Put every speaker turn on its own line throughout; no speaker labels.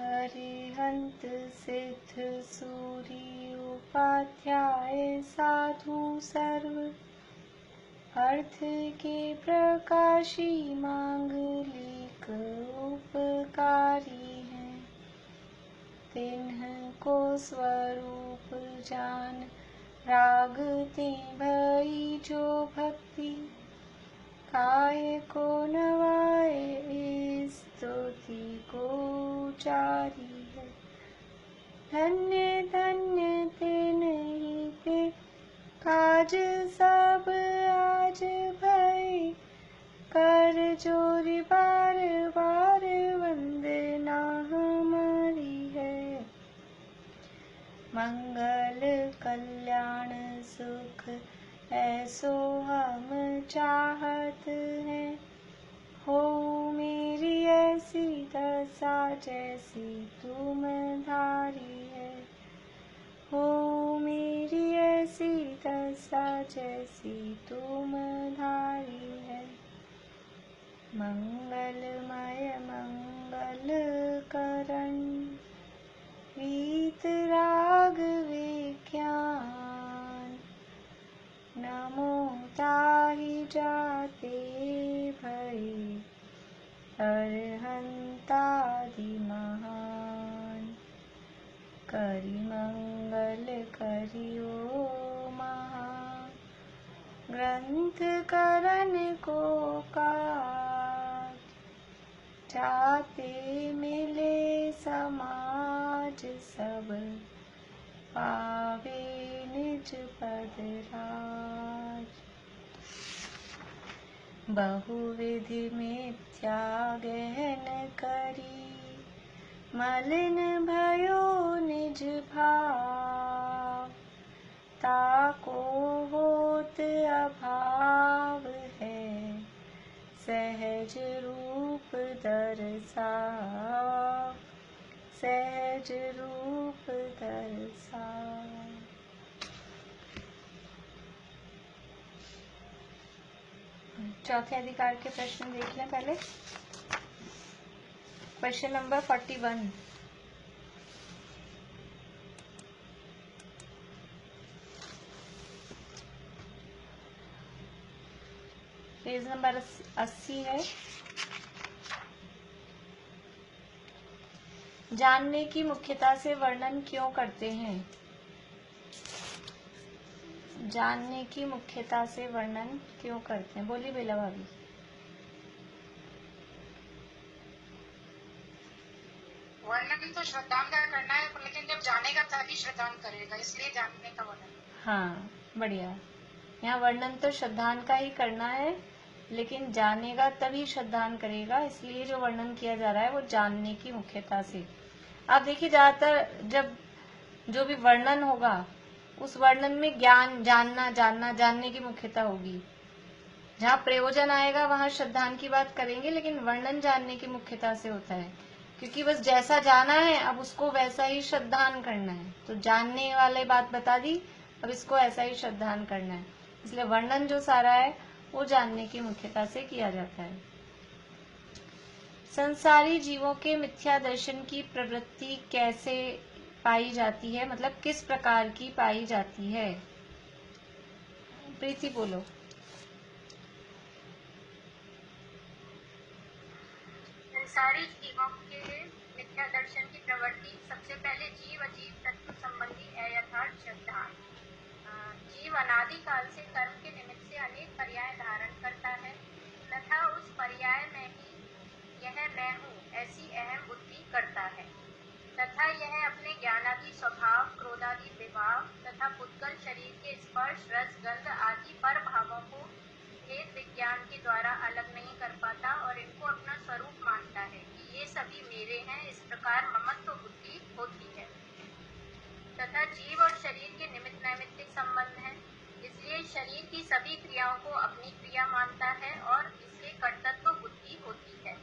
अरिहंत सिद्ध सूरी उपाध्याय साधु सर्व, अर्थ के प्रकाशी मांगलिक उपकारी हैं। तिन्ह को स्वरूप जान रागते भई जो भक्ति, काय को नवाए स्तुति को जारी है। धन्य धन्य तिन्हीं के काज सब आज भय, कर जोरी बार बार वंदना हमारी है। मंगल कल्याण सुख ऐसो हम चाहत हैं, हो मेरी ऐसी दशा जैसी तुम धारी है। हो मेरी ऐसी दशा जैसी तुम धारी है। मंगलमय मंगल करण, वीत राग विज्ञान, नमो ताहि जाते भई अरहंतादि महान। करि मंगल करियो महा, ग्रंथ करन को काज, जाते मिले समाज सब, पावे निज पद राज। बहुविधि मिथ्या गहन करी, मलिन भयो निज भाव, ताको होत अभाव है, सहज रूप दर्शाव, सहज रूप दर्शाव। चौथे अधिकार के प्रश्न देख लें पहले। Question number 41। पेज नंबर 80 है। जानने की मुख्यता से वर्णन क्यों करते हैं? जानने की मुख्यता से वर्णन क्यों करते हैं? बोली बेला भाभी।
वर्णन तो श्रद्धान का करना है, लेकिन जब जानेगा तभी श्रद्धान करेगा, इसलिए जानने का वर्णन।
हाँ, बढ़िया। यहाँ वर्णन तो श्रद्धान का ही करना है, लेकिन जानेगा तभी श्रद्धान करेगा, इसलिए जो वर्णन किया जा रहा है वो जानने की मुख्यता से। आप देखिए, ज्यादातर जब जो भी वर्णन होगा उस वर्णन में ज्ञान, जानना, जानना, जानने की मुख्यता होगी। जहाँ प्रयोजन आएगा वहां श्रद्धान की बात करेंगे, लेकिन वर्णन जानने की मुख्यता से होता है, क्योंकि बस जैसा जाना है अब उसको वैसा ही श्रद्धान करना है। तो जानने वाले बात बता दी, अब इसको ऐसा ही श्रद्धान करना है, इसलिए वर्णन जो सारा है वो जानने की मुख्यता से किया जाता है। संसारी जीवों के मिथ्या दर्शन की प्रवृत्ति कैसे पाई जाती है, मतलब किस प्रकार की पाई जाती है? प्रीति बोलो।
संसारी जीवों के मिथ्या दर्शन की प्रवृत्ति सबसे पहले जीव अजीव तत्व संबंधी अयथार्थ श्रद्धान। जीव अनादि काल से कर्म के निमित्त से अनेक पर्याय धारण करता है तथा उस पर्याय में ही यह मैं हूँ ऐसी अहम बुद्धि करता है, तथा यह अपने ज्ञानादि स्वभाव, क्रोधादि विभाव तथा पुद्गल शरीर के स्पर्श, रस, गंध आदि पर भावों को भेद विज्ञान के द्वारा अलग नहीं कर पाता और इनको अपना स्वरूप मानता है कि ये सभी मेरे हैं। इस प्रकार ममत्व बुद्धि होती है। तथा जीव और शरीर के निमित्त नैमित्तिक संबंध है, इसलिए शरीर की सभी क्रियाओं को अपनी क्रिया मानता है और इसलिए कर्तृत्व बुद्धि होती है।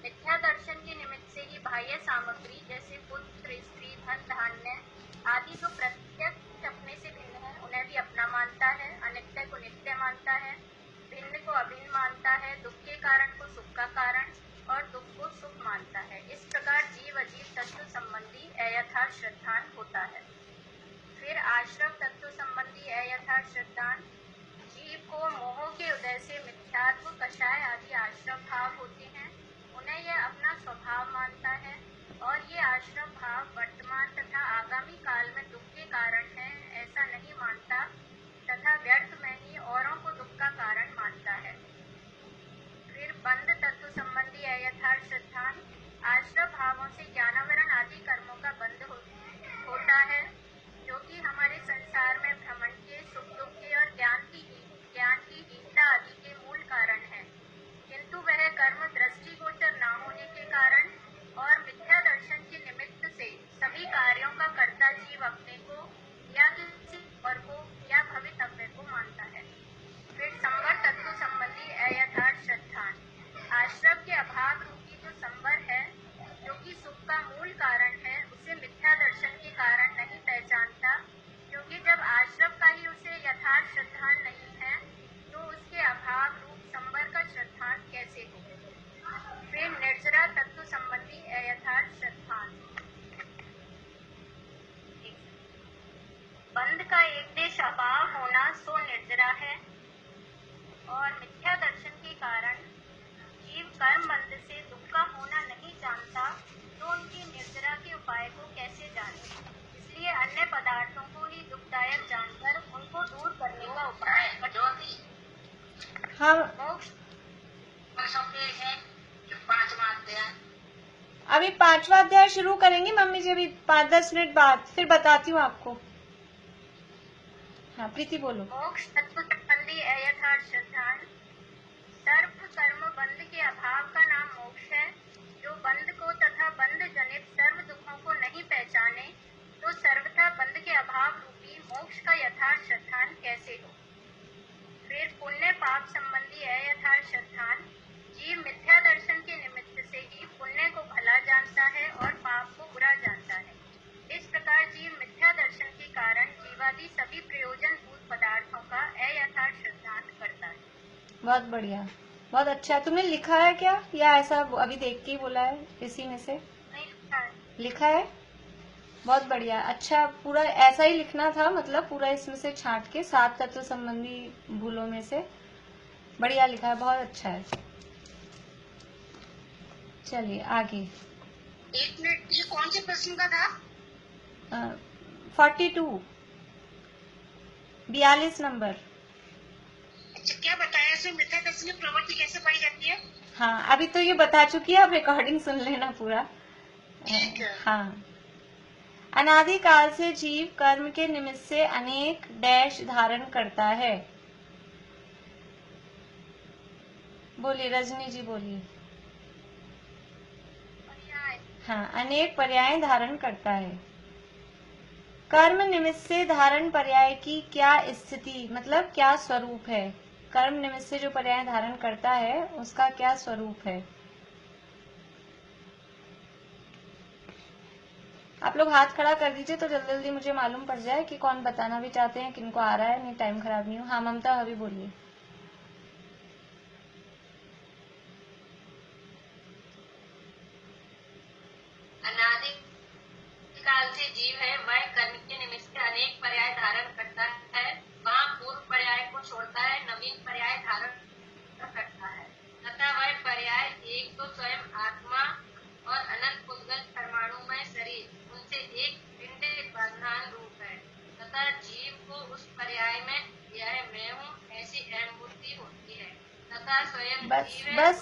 मिथ्या दर्शन के निमित्त से ही बाह्य सामग्री जैसे पुत्र, स्त्री, धन, धान्य आदि जो प्रत्यक्ष अपने से भिन्न है उन्हें भी अपना मानता है, अनित्य को नित्य मानता है, भिन्न को अभिन्न मानता है, दुख के कारण को सुख का कारण और दुख को सुख मानता है। इस प्रकार जीव अजीव तत्व भाव मानता है और ये आश्रम भाव वर्तमान तथा आगामी काल में दुख के कारण है ऐसा नहीं मानता तथा व्यर्थ में ही औरों को दुख का कारण मानता है। फिर बंध तत्व संबंधी अयथार्थ सिद्धांत, आश्रम भावों से ज्ञानावरण आदि कर्मों का बंध होता है जो कि हमारे संसार में भ्रमण के, सुख दुख के और ज्ञान की हीनता आदि के मूल कारण है, किंतु वह कर्म दृष्टिगोचर न होने के कारण और मिथ्या दर्शन के निमित्त से सभी कार्यों का कर्ता जीव अपने को या किसी और को या भवितव्य को मानता है। फिर संवर तत्व संबंधी अयथार्थ सिद्धांत, आश्रम के अभाव रूपी जो संवर है जो कि सुख का मूल कारण है उसे मिथ्या दर्शन के कारण नहीं पहचानता, क्योंकि जब आश्रम का ही उसे यथार्थ सिद्धांत नहीं है तो उसके अभाव रूप संवर का सिद्धांत कैसे हो। फिर निर्जरा तत्व संबंधी अयथार्थ सिद्धांत, बंध का एक देश अभाव होना सो निर्जरा है और मिथ्या दर्शन के कारण जीव कर्म बंध से दुख का होना नहीं जानता तो उनकी निर्जरा के उपाय को कैसे जाने। इसलिए अन्य पदार्थों को ही दुखदायक जानकर उनको दूर करने का उपाय
हाँ,
मोक्ष है जो 5वां अध्याय।
अभी 5वां अध्याय शुरू करेंगे मम्मी जी, अभी 5-10 मिनट बाद, फिर बताती हूँ आपको। हाँ प्रीति बोलो।
मोक्ष तत्व संबंधी अयथार्थ सिद्धांत, सर्व कर्म बंध के अभाव का नाम मोक्ष है। जो बंध को तथा बंध जनित सर्व दुखों को नहीं पहचाने तो सर्वथा बंध के अभाव रूपी मोक्ष का यथार्थ सिद्धांत कैसे हो। फिर पुण्य पाप संबंधी अयथार्थ सिद्धांत, जीव मिथ्या दर्शन के निमित्त से ही पुण्य को भला जानता है और पाप को बुरा जानता है। इस प्रकार जीव मिथ्या दर्शन के कारण जीवादि सभी प्रयोजन भूत पदार्थों का अयथार्थ सिद्धांत करता है।
बहुत बढ़िया, बहुत अच्छा। तुमने लिखा है क्या या ऐसा अभी देख के ही बोला है? इसी में से
नहीं लिखा है।
लिखा है, बहुत बढ़िया। अच्छा, पूरा ऐसा ही लिखना था, मतलब पूरा इसमें से छांट के 7 तत्व संबंधी भूलों में से। बढ़िया लिखा है, बहुत अच्छा है। चलिए आगे।
1 मिनट, ये कौन से प्रश्न का था?
42 42 नंबर।
अच्छा, क्या बताया इसमें मिथ्या दर्शन की प्रवृत्ति कैसे पाई जाती है?
हाँ, अभी तो ये बता चुकी है, अब रिकॉर्डिंग सुन लेना पूरा।
ठीक है।
हाँ, अनादिकाल से जीव कर्म के निमित्त से अनेक डैश धारण करता है। बोलिए रजनी जी, बोलिए। हाँ, अनेक पर्याय धारण करता है। कर्म निमित्त से धारण पर्याय की क्या स्थिति, मतलब क्या स्वरूप है? कर्म निमित्त से जो पर्याय धारण करता है उसका क्या स्वरूप है? आप लोग हाथ खड़ा कर दीजिए तो जल्दी जल्दी मुझे मालूम पड़ जाए कि कौन बताना भी चाहते हैं, किनको आ रहा है, नहीं टाइम खराब नहीं हो। हाँ ममता, अभी बोलिए।
अनादिकाल से जीव है, वह कर्म के निमित्त से अनेक पर्याय धारण करता है। वहाँ पूर्व पर्याय को छोड़ता है, नवीन पर्याय धारण करता है तथा वह पर्याय एक तो स्वयं आत्मा और अनंत पुद्गल परमाणुमय शरीर, उनसे एक पिंड बंधन रूप है तथा जीव को उस पर्याय में यह मैं हूँ ऐसी अहम बुद्धि होती है तथा स्वयं जीव है,
बस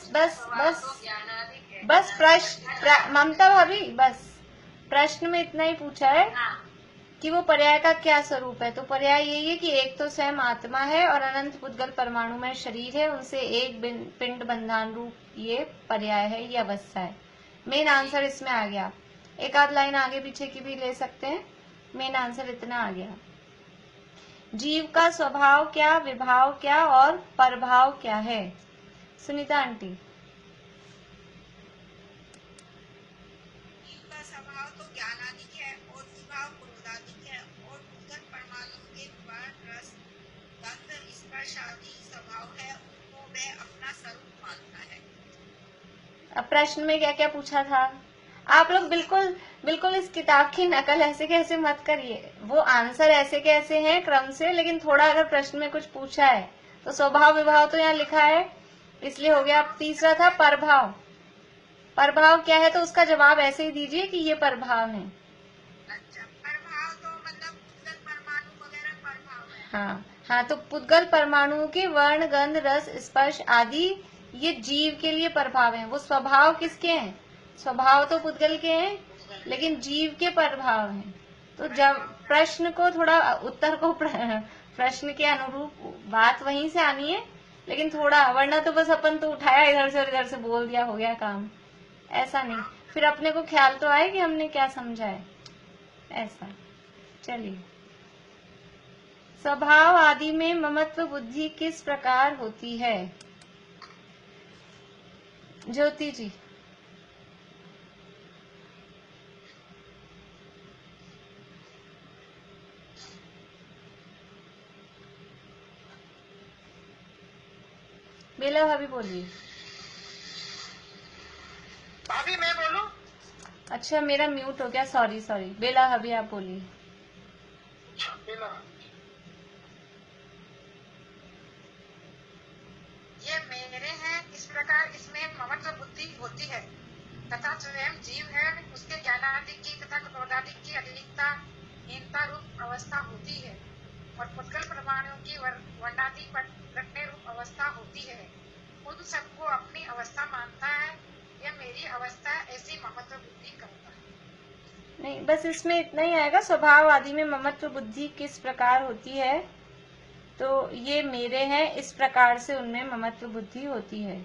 ज्ञानाधिक है।
बस प्रश्न ममता भाभी, बस प्रश्न में इतना ही पूछा है कि वो पर्याय का क्या स्वरूप है। तो पर्याय यही है कि एक तो स्वयं आत्मा है और अनंत पुद्गल परमाणु में शरीर है, उनसे एक पिंड बंधन रूप ये पर्याय है, ये अवस्था है। मेन आंसर इसमें आ गया। एक आध लाइन आगे पीछे की भी ले सकते हैं, मेन आंसर इतना आ गया। जीव का स्वभाव क्या, विभाव क्या और परभाव क्या है? सुनीता आंटी।
जीव का स्वभाव तो ज्ञानाधिक है और विभाव क्रोधाधिक है और भूतल परमाणु के वर्ण रस गंध स्पर्श आदि स्वभाव है, उनको वह अपना स्वरूप मानता है।
अब प्रश्न में क्या क्या पूछा था? आप लोग बिल्कुल इस किताब की नकल ऐसे कैसे मत करिए। वो आंसर ऐसे कैसे हैं क्रम से, लेकिन थोड़ा अगर प्रश्न में कुछ पूछा है तो स्वभाव विभाव तो यहाँ लिखा है, इसलिए हो गया। तीसरा था परभाव। प्रभाव क्या है तो उसका जवाब ऐसे ही दीजिए कि ये प्रभाव है।
अच्छा, प्रभाव तो मतलब पुद्गल परमाणु वगैरह प्रभाव है।
हाँ हाँ, तो पुद्गल परमाणुओं के वर्ण, गंध, रस, स्पर्श आदि ये जीव के लिए प्रभाव हैं। वो स्वभाव किसके हैं? स्वभाव तो पुद्गल के हैं, लेकिन जीव के प्रभाव हैं। तो जब प्रश्न को थोड़ा उत्तर को प्रश्न के अनुरूप बात वहीं से आनी है, लेकिन थोड़ा, वरना तो बस अपन तो उठाया इधर से और इधर से बोल दिया, हो गया काम। ऐसा नहीं, फिर अपने को ख्याल तो आए कि हमने क्या समझा है। ऐसा, चलिए। स्वभाव आदि में ममत्व बुद्धि किस प्रकार होती है? ज्योति जी। बेला भाभी बोलिए।
भाभी मैं बोलूं?
अच्छा, मेरा म्यूट हो गया, सॉरी सॉरी। बेला भाभी आप बोलिए।
ये मेरे हैं, इस प्रकार इसमें ममत्व बुद्धि होती है तथा स्वयं जीव है उसके ज्ञानादि की तथा क्रोधादि की अधिकता हीनता रूप अवस्था होती है और पुद्गल परमाणुओं की वर्णादि प्रकटने रूप अवस्था होती है। खुद सबको अपनी अवस्था मानता है, यह मेरी अवस्था, ऐसी ममत्व बुद्धि करता है।
नहीं, बस इसमें इतना ही आएगा। स्वभाव आदि में ममत्व बुद्धि किस प्रकार होती है, तो ये मेरे हैं, इस प्रकार से उनमें ममत्व बुद्धि होती है।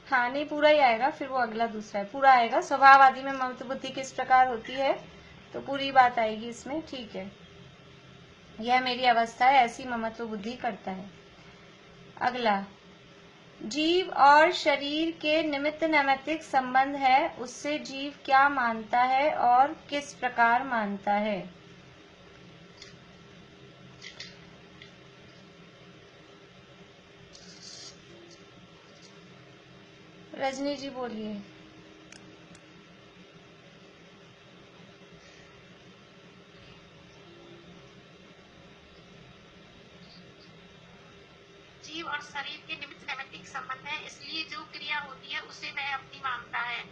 हाँ, नहीं पूरा ही आएगा, फिर वो अगला दूसरा है, पूरा आएगा। स्वभाव आदि में ममत्व बुद्धि किस प्रकार होती है, तो पूरी बात आएगी इसमें, ठीक है। यह मेरी अवस्था है, ऐसी ममत्व बुद्धि करता है। अगला, जीव और शरीर के निमित्त नैमित्तिक संबंध है, उससे जीव क्या मानता है और किस प्रकार मानता है? रजनी जी बोलिए।
जीव और शरीर के निमित्त नैमित्तिक संबंध है, इसलिए जो क्रिया होती है उसे वह अपनी मानता है।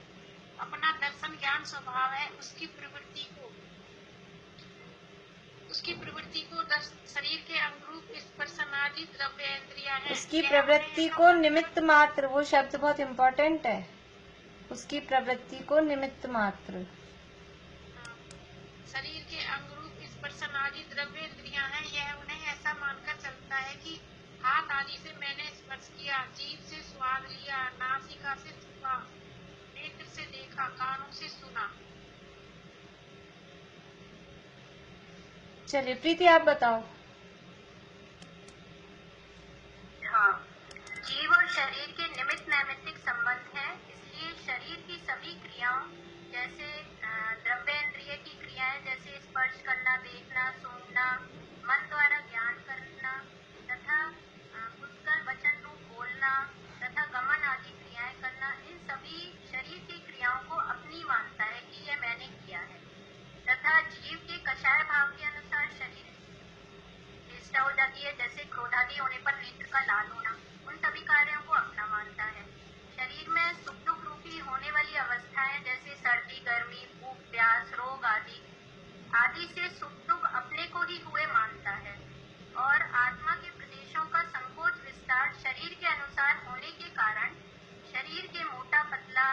अपना दर्शन ज्ञान स्वभाव है, उसकी प्रवृत्ति को शरीर के अनुरूप स्पर्शनादि द्रव्येंद्रियां हैं।
उसकी प्रवृत्ति को निमित्त मात्र, वो शब्द बहुत इम्पोर्टेंट है। उसकी प्रवृत्ति को निमित्त मात्र,
शरीर के अनुरूप स्पर्शनादि द्रव्येंद्रियां हैं। यह उन्हें ऐसा मानकर चलता है कि हाथ आदि से मैंने स्पर्श किया, जीभ से स्वाद लिया, नासिका से छुआ, नेत्र से देखा, कानों से सुना।
चलिए प्रीति आप बताओ।
हाँ, जीव और शरीर के निमित्त नैमित्तिक संबंध है, इसलिए शरीर की सभी क्रियाओं जैसे द्रव्येंद्रिय की क्रियाएं जैसे स्पर्श करना, देखना, सूंघना, मन द्वारा ज्ञान करना तथा पुष्कर वचन रूप बोलना तथा गमन आदि क्रियाएं करना, इन सभी शरीर की क्रियाओं को अपनी मानता है कि यह मैंने किया है तथा जीव के कषाय भाव के अनुसार शरीर चेष्टा हो जाती है, जैसे क्रोधादि होने पर नेत्र का लाल होना, उन सभी कार्यों को अपना मानता है। शरीर में सुख दुख रूपी होने वाली अवस्थाएं जैसे सर्दी, गर्मी, भूख, प्यास, रोग आदि से सुख दुख अपने को ही हुए मानता है और आत्मा के प्रदेशों का संकोच विस्तार शरीर के अनुसार होने के कारण शरीर के मोटा पतला,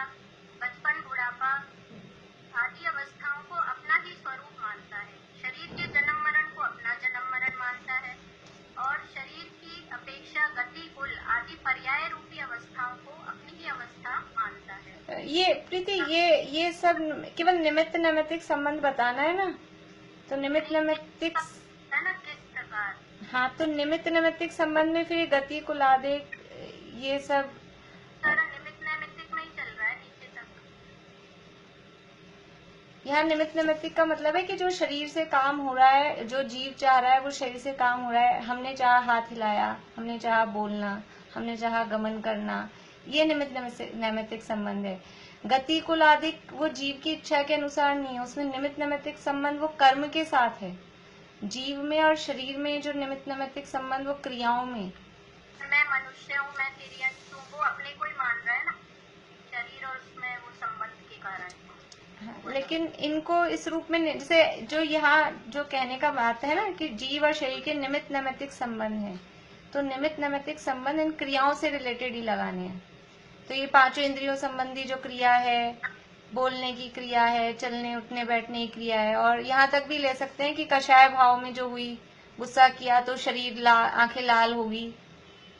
बचपन, बुढ़ापा आदि अवस्थाओं को अपना ही स्वरूप मानता है। शरीर के जन्म मरण को अपना जन्म मरण मानता है और शरीर की अपेक्षा गति, कुल आदि पर्याय रूपी अवस्थाओं को अपनी ही अवस्था मानता है।
ये प्रीति, ये सब केवल निमित्त नैमित्तिक संबंध बताना है ना, तो निमित्त नैमित्तिक
है ना, किस प्रकार?
हाँ, तो निमित्त नैमित्तिक संबंध में फिर गति, कुल आदि, ये सब
सारा निमित्त नैमित्तिक में ही चल रहा है नीचे तक।
यहाँ निमित्त नैमित्तिक का मतलब है कि जो शरीर से काम हो रहा है, जो जीव चाह रहा है वो शरीर से काम हो रहा है। हमने चाहा हाथ हिलाया, हमने चाहा बोलना, हमने चाहा गमन करना, ये निमित्त नैमित्तिक संबंध है। गति, कुल आदि वो जीव की इच्छा के अनुसार नहीं है, उसमें निमित्त नैमित्तिक संबंध वो कर्म के साथ है। जीव में और शरीर में जो निमित्त नैमित्तिक संबंध वो क्रियाओं में।
मैं मनुष्य हूँ, मैं तेरी अंश हूँ, वो अपने को ही मान रहा है ना, शरीर और उसमें वो संबंध के कारण।
हाँ, लेकिन इनको इस रूप में जैसे जो यहाँ जो कहने का बात है ना कि जीव और शरीर के निमित्त नैमित्तिक संबंध है, तो निमित्त नैमित्तिक संबंध इन क्रियाओं से रिलेटेड ही लगाने हैं। तो ये पांचों इंद्रियों संबंधी जो क्रिया है, बोलने की क्रिया है, चलने उठने बैठने की क्रिया है, और यहाँ तक भी ले सकते हैं कि कषाय भाव में जो हुई, गुस्सा किया तो शरीर आंखें लाल होगी,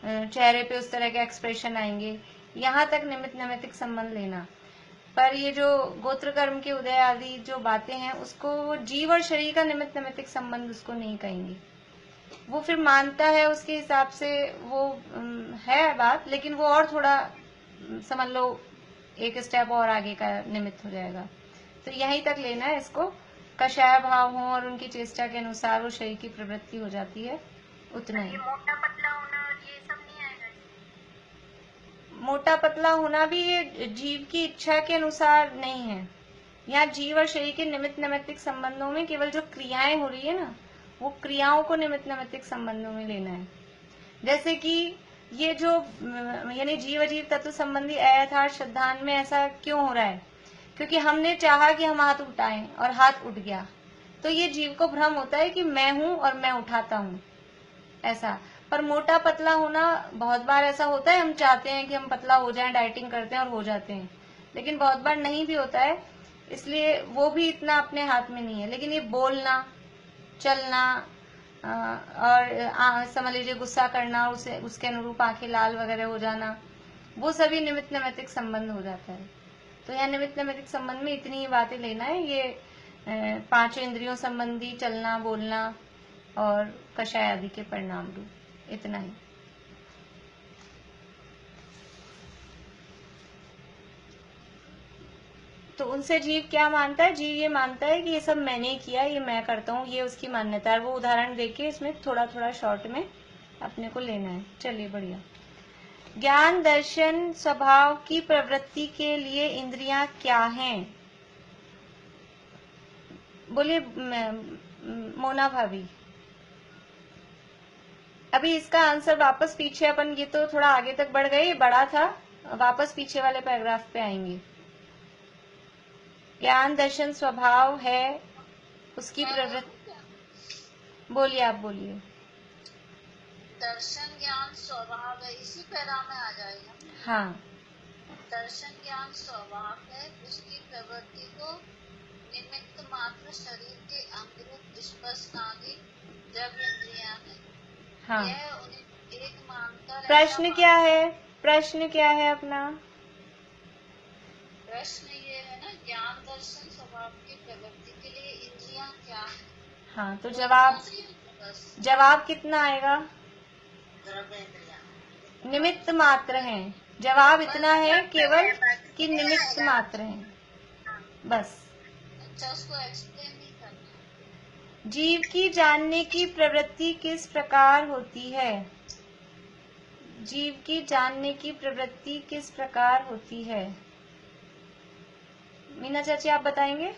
चेहरे पे उस तरह के एक्सप्रेशन आएंगे, यहाँ तक निमित्त नैमित्तिक संबंध लेना। पर ये जो गोत्र कर्म के उदय आदि जो बातें हैं उसको जीव और शरीर का निमित्त नैमित्तिक संबंध उसको नहीं कहेंगे। वो फिर मानता है उसके हिसाब से वो है बात, लेकिन वो और थोड़ा समझ लो एक स्टेप और आगे का निमित्त हो जाएगा। तो यहीं तक लेना है इसको, कषाय भाव हो और उनकी चेष्टा के अनुसार वो शरीर की प्रवृत्ति हो जाती है, उतना ही।
मोटा पतला होना ये सब नहीं आएगा?
मोटा पतला होना भी ये जीव की इच्छा के अनुसार नहीं है। यहाँ जीव और शरीर के निमित्त नैमित्तिक संबंधों में केवल जो क्रियाएं हो रही है ना, वो क्रियाओं को निमित्त नैमित्तिक संबंधों में लेना है। जैसे कि ये जो यानी जीव अजीव तत्व संबंधी अयथार्थ श्रद्धान में ऐसा क्यों हो रहा है? क्योंकि हमने चाहा कि हम हाथ उठाएं और हाथ उठ गया, तो ये जीव को भ्रम होता है कि मैं हूं और मैं उठाता हूं, ऐसा। पर मोटा पतला होना बहुत बार ऐसा होता है, हम चाहते हैं कि हम पतला हो जाएं, डाइटिंग करते हैं और हो जाते हैं, लेकिन बहुत बार नहीं भी होता है, इसलिए वो भी इतना अपने हाथ में नहीं है। लेकिन ये बोलना, चलना और समझ लीजिए गुस्सा करना, उसके अनुरूप आंखें लाल वगैरह हो जाना, वो सभी निमित्त नैमित्तिक संबंध हो जाता है। तो यह निमित्त नैमित्तिक संबंध में इतनी ही बातें लेना है, ये पांचों इंद्रियों संबंधी चलना, बोलना और कषाय आदि के परिणाम रूप, इतना ही। तो उनसे जीव क्या मानता है? जीव ये मानता है कि ये सब मैंने किया, ये मैं करता हूँ, ये उसकी मान्यता है। वो उदाहरण देके इसमें थोड़ा थोड़ा शॉर्ट में अपने को लेना है। चलिए बढ़िया। ज्ञान दर्शन स्वभाव की प्रवृत्ति के लिए इंद्रियां क्या हैं? बोलिए मोना भाभी। अभी इसका आंसर वापस पीछे, अपन ये तो थोड़ा आगे तक बढ़ गए, ये बड़ा था, वापस पीछे वाले पैराग्राफ पे आएंगे। ज्ञान दर्शन स्वभाव है, उसकी प्रवृत्ति। बोलिए, आप बोलिए।
दर्शन ज्ञान स्वभाव है, इसी पैरा में आ जाएगा।
हाँ,
दर्शन ज्ञान स्वभाव है, उसकी प्रवृत्ति को निमित्त मात्र शरीर के अंग रूप स्पर्श आदि जब इंद्रियां हैं।
हाँ।
यह उन्हें एक मानकर
प्रश्न क्या है? प्रश्न क्या है अपना?
प्रश्न ये है ना, ज्ञान दर्शन स्वभाव की प्रवृत्ति के लिए इंद्रियां क्या है?
हाँ, तो जवाब कितना आएगा? निमित्त मात्र हैं। जवाब इतना है केवल कि निमित्त मात्र हैं, बस।
अच्छा, उसको एक्सप्लेन नहीं करना।
जीव की जानने की प्रवृत्ति किस प्रकार होती है? जीव की जानने की प्रवृत्ति किस प्रकार होती है? मीना चाची, आप बताएंगे?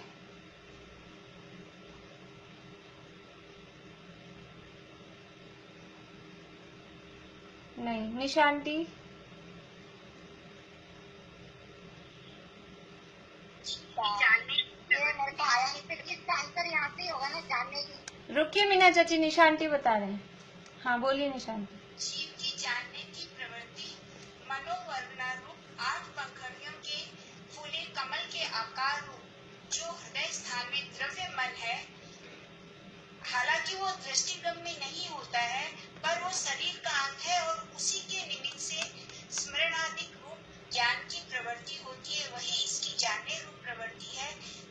नहीं। निशा आंटी? रुकिए मीना चाची, निशा आंटी बता रहे हैं। हाँ, बोलिए निशा आंटी।
जीव की जानने की प्रवृत्ति मनोवर्णा रूप 8 पंखुड़ियों के फूले कमल के आकार रूप जो हृदय स्थान में द्रव्य मन है, हालांकि वो दृष्टिगम्य नहीं होता है, पर वो शरीर का अंग है और उसी के निमित्त से स्मरणादिक रूप ज्ञान की प्रवृत्ति होती है, वही इसकी जानने रूप प्रवृत्ति है।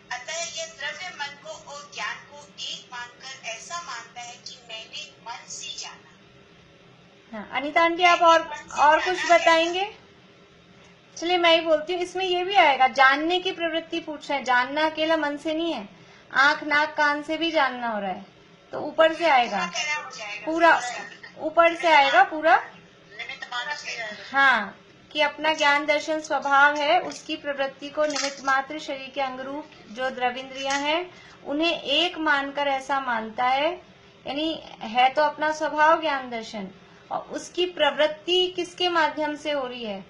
अतः यह द्रव्य मन को और ज्ञान को एक मानकर ऐसा मानता है कि मैंने मन से जाना।
हाँ, अनीता आंटी, आप और कुछ बताएंगे? चलिए मैं ही बोलती हूँ। इसमें ये भी आएगा, जानने की प्रवृत्ति पूछ रहे हैं। जानना अकेला मन से नहीं है, आंख नाक कान से भी जानना हो रहा है, तो ऊपर से आएगा पूरा, ऊपर से आएगा पूरा। हाँ, कि अपना ज्ञान दर्शन स्वभाव है, उसकी प्रवृत्ति को निमित्त मात्र शरीर के अंग रूप जो द्रव्येंद्रियां हैं उन्हें एक मानकर ऐसा मानता है यानी है तो अपना स्वभाव ज्ञान दर्शन, और उसकी प्रवृत्ति किसके माध्यम से हो रही है?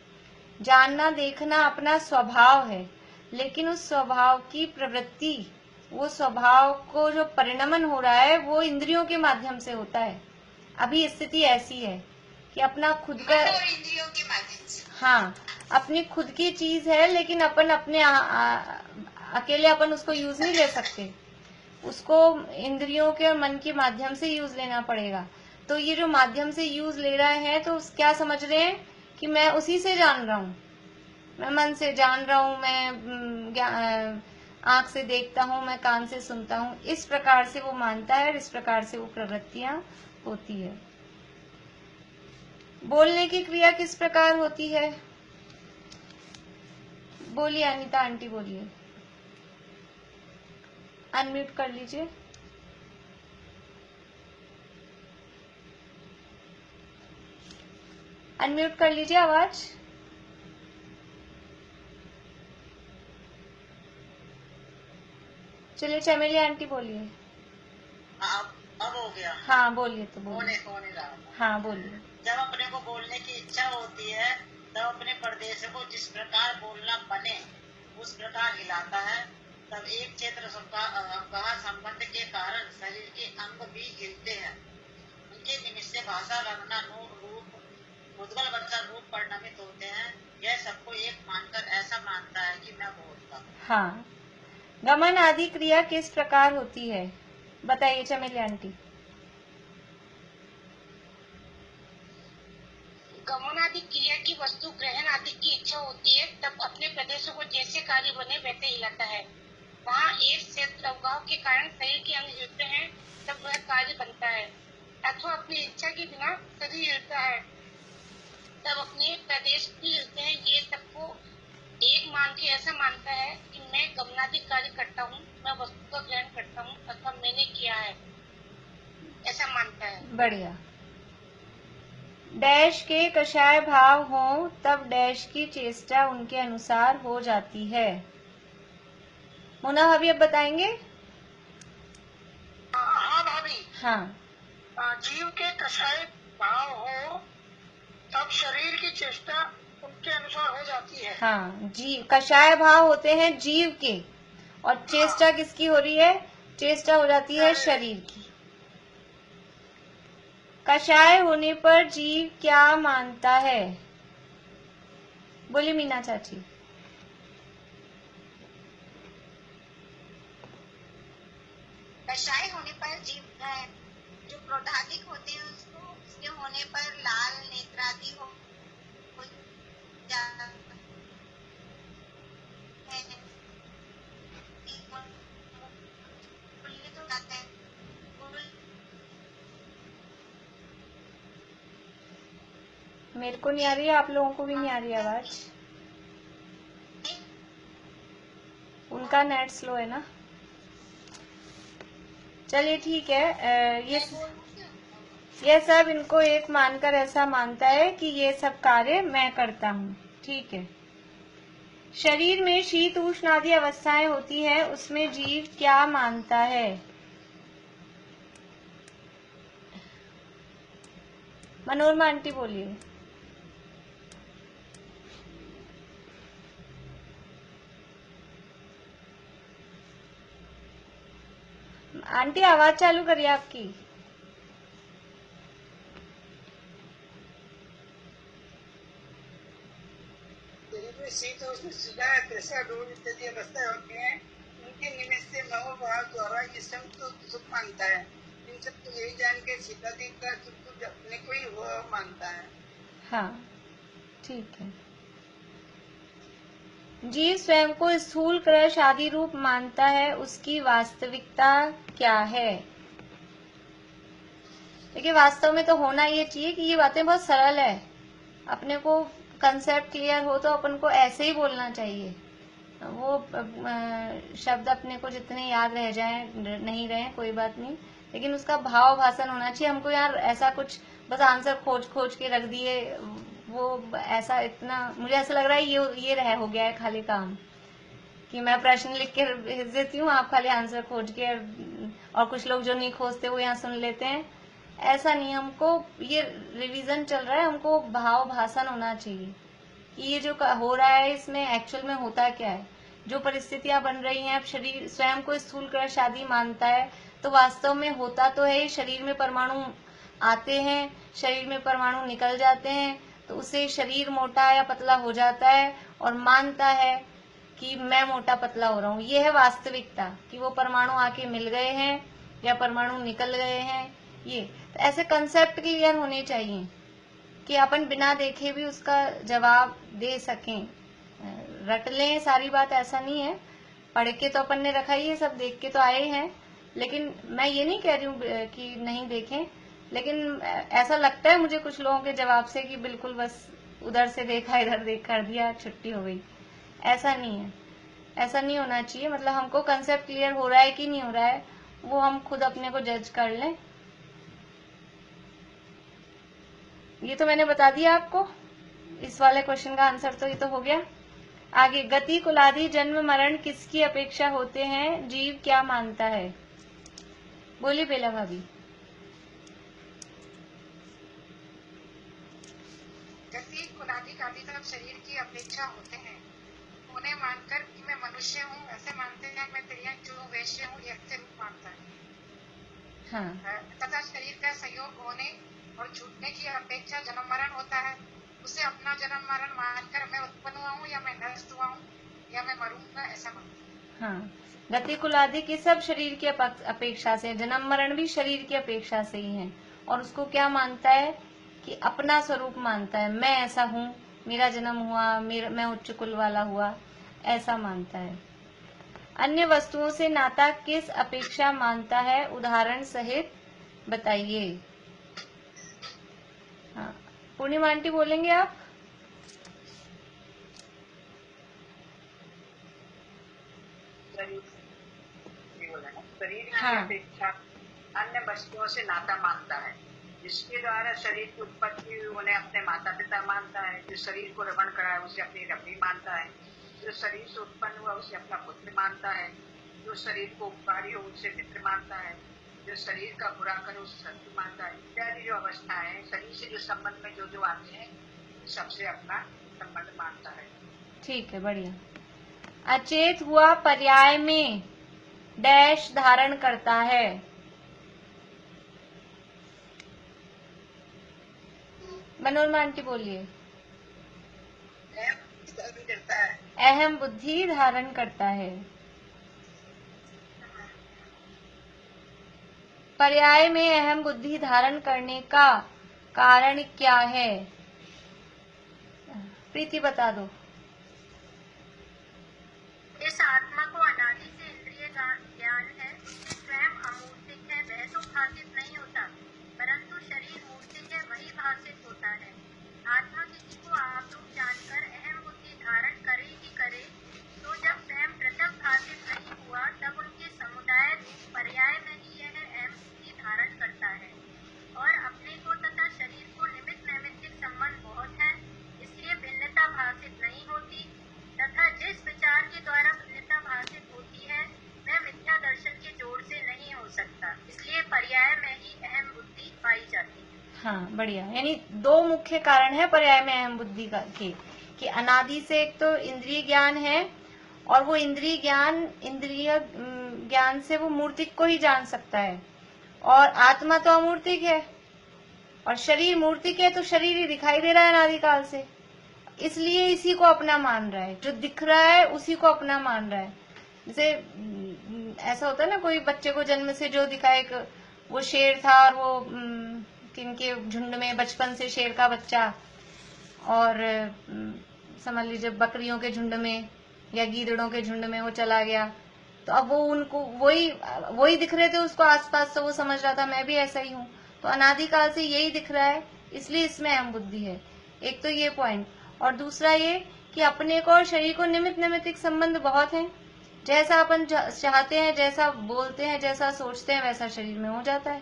जानना देखना अपना स्वभाव है, लेकिन उस स्वभाव की प्रवृत्ति, वो स्वभाव को जो परिणमन हो रहा है वो इंद्रियों के माध्यम से होता है। अभी स्थिति ऐसी है कि अपना खुद का,
मन और इंद्रियों के माध्यम से।
हाँ, अपनी खुद की चीज है, लेकिन अपन अपने अकेले अपन उसको यूज नहीं ले सकते, उसको इंद्रियों के और मन के माध्यम से यूज लेना पड़ेगा। तो ये जो माध्यम से यूज ले रहे हैं, तो क्या समझ रहे हैं कि मैं उसी से जान रहा हूँ, मैं मन से जान रहा हूँ, मैं आंख से देखता हूँ, मैं कान से सुनता हूँ। इस प्रकार से वो मानता है और इस प्रकार से वो प्रवृत्तियां होती है। बोलने की क्रिया किस प्रकार होती है? बोलिए अनीता आंटी, बोलिए, अनम्यूट कर लीजिए। अनम्यूट कर लीजिए आवाज। चलिए चमेली आंटी बोलिए।
अब हो गया।
हाँ बोलिए, तो बोलिए।
होने रहा।
हाँ बोलिए।
जब अपने को बोलने की इच्छा होती है तब अपने प्रदेश को जिस प्रकार बोलना बने उस प्रकार हिलाता है। तब एक क्षेत्र संबंध के कारण शरीर के अंग भी हिलते हैं। उनके निमित्त से भाषा रंगना रूप उद्गल बनकर रूप परिणमित होते हैं। यह सबको एक मानकर ऐसा मानता है कि मैं बोलता हूँ।
हाँ, गमन आदि क्रिया किस प्रकार होती है? बताइए चमेली आंटी।
गमन आदि क्रिया की वस्तु ग्रहण आदि की इच्छा होती है, तब अपने प्रदेशों को जैसे कार्य बने वैसे हिलाता है। वहाँ एक क्षेत्र अवगाह के कारण शरीर के अंग हिलते हैं, तब वह कार्य बनता है। अथवा अपनी इच्छा के बिना शरीर हिलता है, तब अपने प्रदेश भी हिलते हैं। ये सबको एक मान के ऐसा मानता है कि मैं गमनादि कार्य करता हूँ, मैं वस्तु का ग्रहण करता हूँ अथवा मैंने किया है, ऐसा मानता है।
बढ़िया। डैश के कषाय भाव हो तब डैश की चेष्टा उनके अनुसार हो जाती है। मोना भाभी अब बताएंगे।
हाँ भाभी।
हाँ,
जीव के कषाय भाव हो तब शरीर की चेष्टा उनके अनुसार हो जाती है।
हाँ, जी, कषाय भाव होते हैं जीव के, और चेष्टा किसकी हो रही है? चेष्टा हो जाती है शरीर की। कषाय होने पर जीव क्या मानता है? बोली मीना चाची।
कषाय होने पर जीव जो क्रोधाधिक होते हैं उसके होने पर लाल नेत्रादि हो जाता है।
मेरे को नहीं आ रही है, आप लोगों को भी नहीं आ रही आवाज? उनका नेट स्लो है ना? चलिए ठीक है। ये सब इनको एक मानकर ऐसा मानता है कि ये सब कार्य मैं करता हूँ। ठीक है। शरीर में शीत उष्ण आदि अवस्थाएं होती है, उसमें जीव क्या मानता है? मनोरमा आंटी बोलिए। आंटी आवाज चालू करिए आपकी।
शीत उष्ण प्रेशर रोग इत्यादि अवस्थाएं होती हैं, उनके निमित्त से मनोभाव द्वारा ये सब तो सुख मानता है। इन सब तो यही जान के शीतादि का सुख अपने को ही वो मानता है।
हाँ ठीक है। जीव स्वयं को स्थूल क्रश आदि रूप मानता है, उसकी वास्तविकता क्या है? देखिए वास्तव में तो होना ये चाहिए कि ये बातें बहुत सरल है, अपने को कंसेप्ट क्लियर हो तो अपन को ऐसे ही बोलना चाहिए। वो शब्द अपने को जितने याद रह जाए नहीं रहे कोई बात नहीं, लेकिन उसका भाव भाषण होना चाहिए। हमको यार ऐसा कुछ बस आंसर खोज खोज के रख दिए, वो ऐसा इतना मुझे ऐसा लग रहा है ये रह हो गया है खाली काम कि मैं प्रश्न लिख के भेज देती हूँ, आप खाली आंसर खोज के और कुछ लोग जो नहीं खोजते वो यहाँ सुन लेते हैं। ऐसा नहीं, हमको ये रिवीजन चल रहा है, हमको भाव भाषण होना चाहिए कि ये जो हो रहा है इसमें एक्चुअल में होता क्या है। जो परिस्थितियां बन रही हैं, अब शरीर स्वयं को स्थूलकृत शादी मानता है तो वास्तव में होता तो है शरीर में परमाणु आते हैं, शरीर में परमाणु निकल जाते हैं, तो उससे शरीर मोटा या पतला हो जाता है और मानता है कि मैं मोटा पतला हो रहा हूँ। ये है वास्तविकता कि वो परमाणु आके मिल गए हैं या परमाणु निकल गए हैं। ये तो ऐसे कंसेप्ट क्लियर होने चाहिए कि अपन बिना देखे भी उसका जवाब दे सकें। रट लें सारी बात, ऐसा नहीं है। पढ़ के तो अपन ने रखा ही है, सब देख के तो आए हैं, लेकिन मैं ये नहीं कह रही हूँ कि नहीं देखें, लेकिन ऐसा लगता है मुझे कुछ लोगों के जवाब से कि बिल्कुल बस उधर से देखा इधर देख कर दिया, छुट्टी हो गई। ऐसा नहीं है, ऐसा नहीं होना चाहिए। मतलब हमको कंसेप्ट क्लियर हो रहा है कि नहीं हो रहा है वो हम खुद अपने को जज कर लें। ये तो मैंने बता दिया आपको, इस वाले क्वेश्चन का आंसर तो ये तो हो गया। आगे, गति कुलादि जन्म मरण किसकी अपेक्षा होते हैं, जीव क्या मानता है? बोलिए बेला भाभी।
गति कुलादि आदि तरफ शरीर की अपेक्षा होते हैं। उन्हें मानकर कि मैं मनुष्य हूँ, ऐसे मानते हैं मैं तिर्यक जो वैश्य हूँ, ये अच्छे रूप मानता है।
हाँ।
तथा शरीर का संयोग होने और छूटने की अपेक्षा जन्म मरण होता है। उसे अपना जन्म मरण मानकर मैं उत्पन्न हुआ हूँ या मैं नष्ट हुआ हूँ या मैं मरूंगा, ऐसा मानता है।
हाँ, गति कुलादि की सब शरीर की अपेक्षा से, जन्म मरण भी शरीर की अपेक्षा से ही है। और उसको क्या मानता है कि अपना स्वरूप मानता है, मैं ऐसा हूँ, मेरा जन्म हुआ, मैं उच्च कुल वाला हुआ, ऐसा मानता है। अन्य वस्तुओं से नाता किस अपेक्षा मानता है, उदाहरण सहित बताइए। हाँ, पूर्णिमा आंटी बोलेंगे आप?
शरीर की
हाँ।
अपेक्षा अन्य वस्तुओं से नाता मानता है, जिसके द्वारा शरीर की उत्पत्ति हुई उन्हें अपने माता पिता मानता है। जो शरीर को रमण कराए उसे अपनी रमणी मानता है। जो शरीर से उत्पन्न हुआ उसे अपना पुत्र मानता है। जो शरीर को उपकारी हो उसे मित्र मानता है। जो शरीर का बुरा करे उसे शत्रु मानता है। इत्यादि जो अवस्था है, शरीर से जो संबंध में जो आते हैं सबसे अपना संबंध मानता है।
ठीक है, बढ़िया। अचेत हुआ पर्याय में डैश धारण करता है। मनोरमा आंटी बोलिए। अहम बुद्धि धारण करता है। पर्याय में अहम बुद्धि धारण करने का कारण क्या है? प्रीति बता दो।
इस आत्मा को अनादि से इंद्रिय ज्ञान है, स्वयं अमूर्तिक है, वह तो भाषित नहीं होता, परंतु शरीर मूर्तिक है, वही भाषित होता है। आत्मा किसी को आपरूप जानकर अहम बुद्धि धारण करे ही करे, तो जब स्वयं पृथक भाषित नहीं हुआ तब उनके समुदाय रूप पर्याय में ही यह अहम बुद्धि धारण करता है। और अपने को तथा शरीर को निमित्त नैमित्तिक संबंध बहुत है, इसलिए भिन्नता भाषित नहीं होती, तथा जिस विचार के द्वारा भिन्नता भाषित होती है वह मिथ्या दर्शन के जोड़ से नहीं हो सकता, इसलिए पर्याय में ही अहम बुद्धि पाई जाती है।
हाँ, बढ़िया। यानी दो मुख्य कारण है पर्याय में अहम बुद्धि का के कि अनादि से एक तो इंद्रिय ज्ञान है, और वो इंद्रिय ज्ञान से वो मूर्तिक को ही जान सकता है, और आत्मा तो अमूर्तिक है और शरीर मूर्तिक है, तो शरीर ही दिखाई दे रहा है अनादिकाल से, इसलिए इसी को अपना मान रहा है। जो दिख रहा है उसी को अपना मान रहा है। जैसे ऐसा होता है ना, कोई बच्चे को जन्म से जो दिखाए, वो शेर था और वो किनके झुंड में बचपन से शेर का बच्चा, और समझ लीजिए बकरियों के झुंड में या गीदड़ों के झुंड में वो चला गया, तो अब वो उनको वही दिख रहे थे उसको आसपास, तो वो समझ रहा था मैं भी ऐसा ही हूँ। तो अनादिकाल से यही दिख रहा है, इसलिए इसमें अहम बुद्धि है। एक तो ये पॉइंट, और दूसरा ये कि अपने को और शरीर को निमित्त नैमित्तिक संबंध बहुत है। जैसा अपन चाहते हैं, जैसा बोलते हैं, जैसा सोचते हैं, वैसा शरीर में हो जाता है।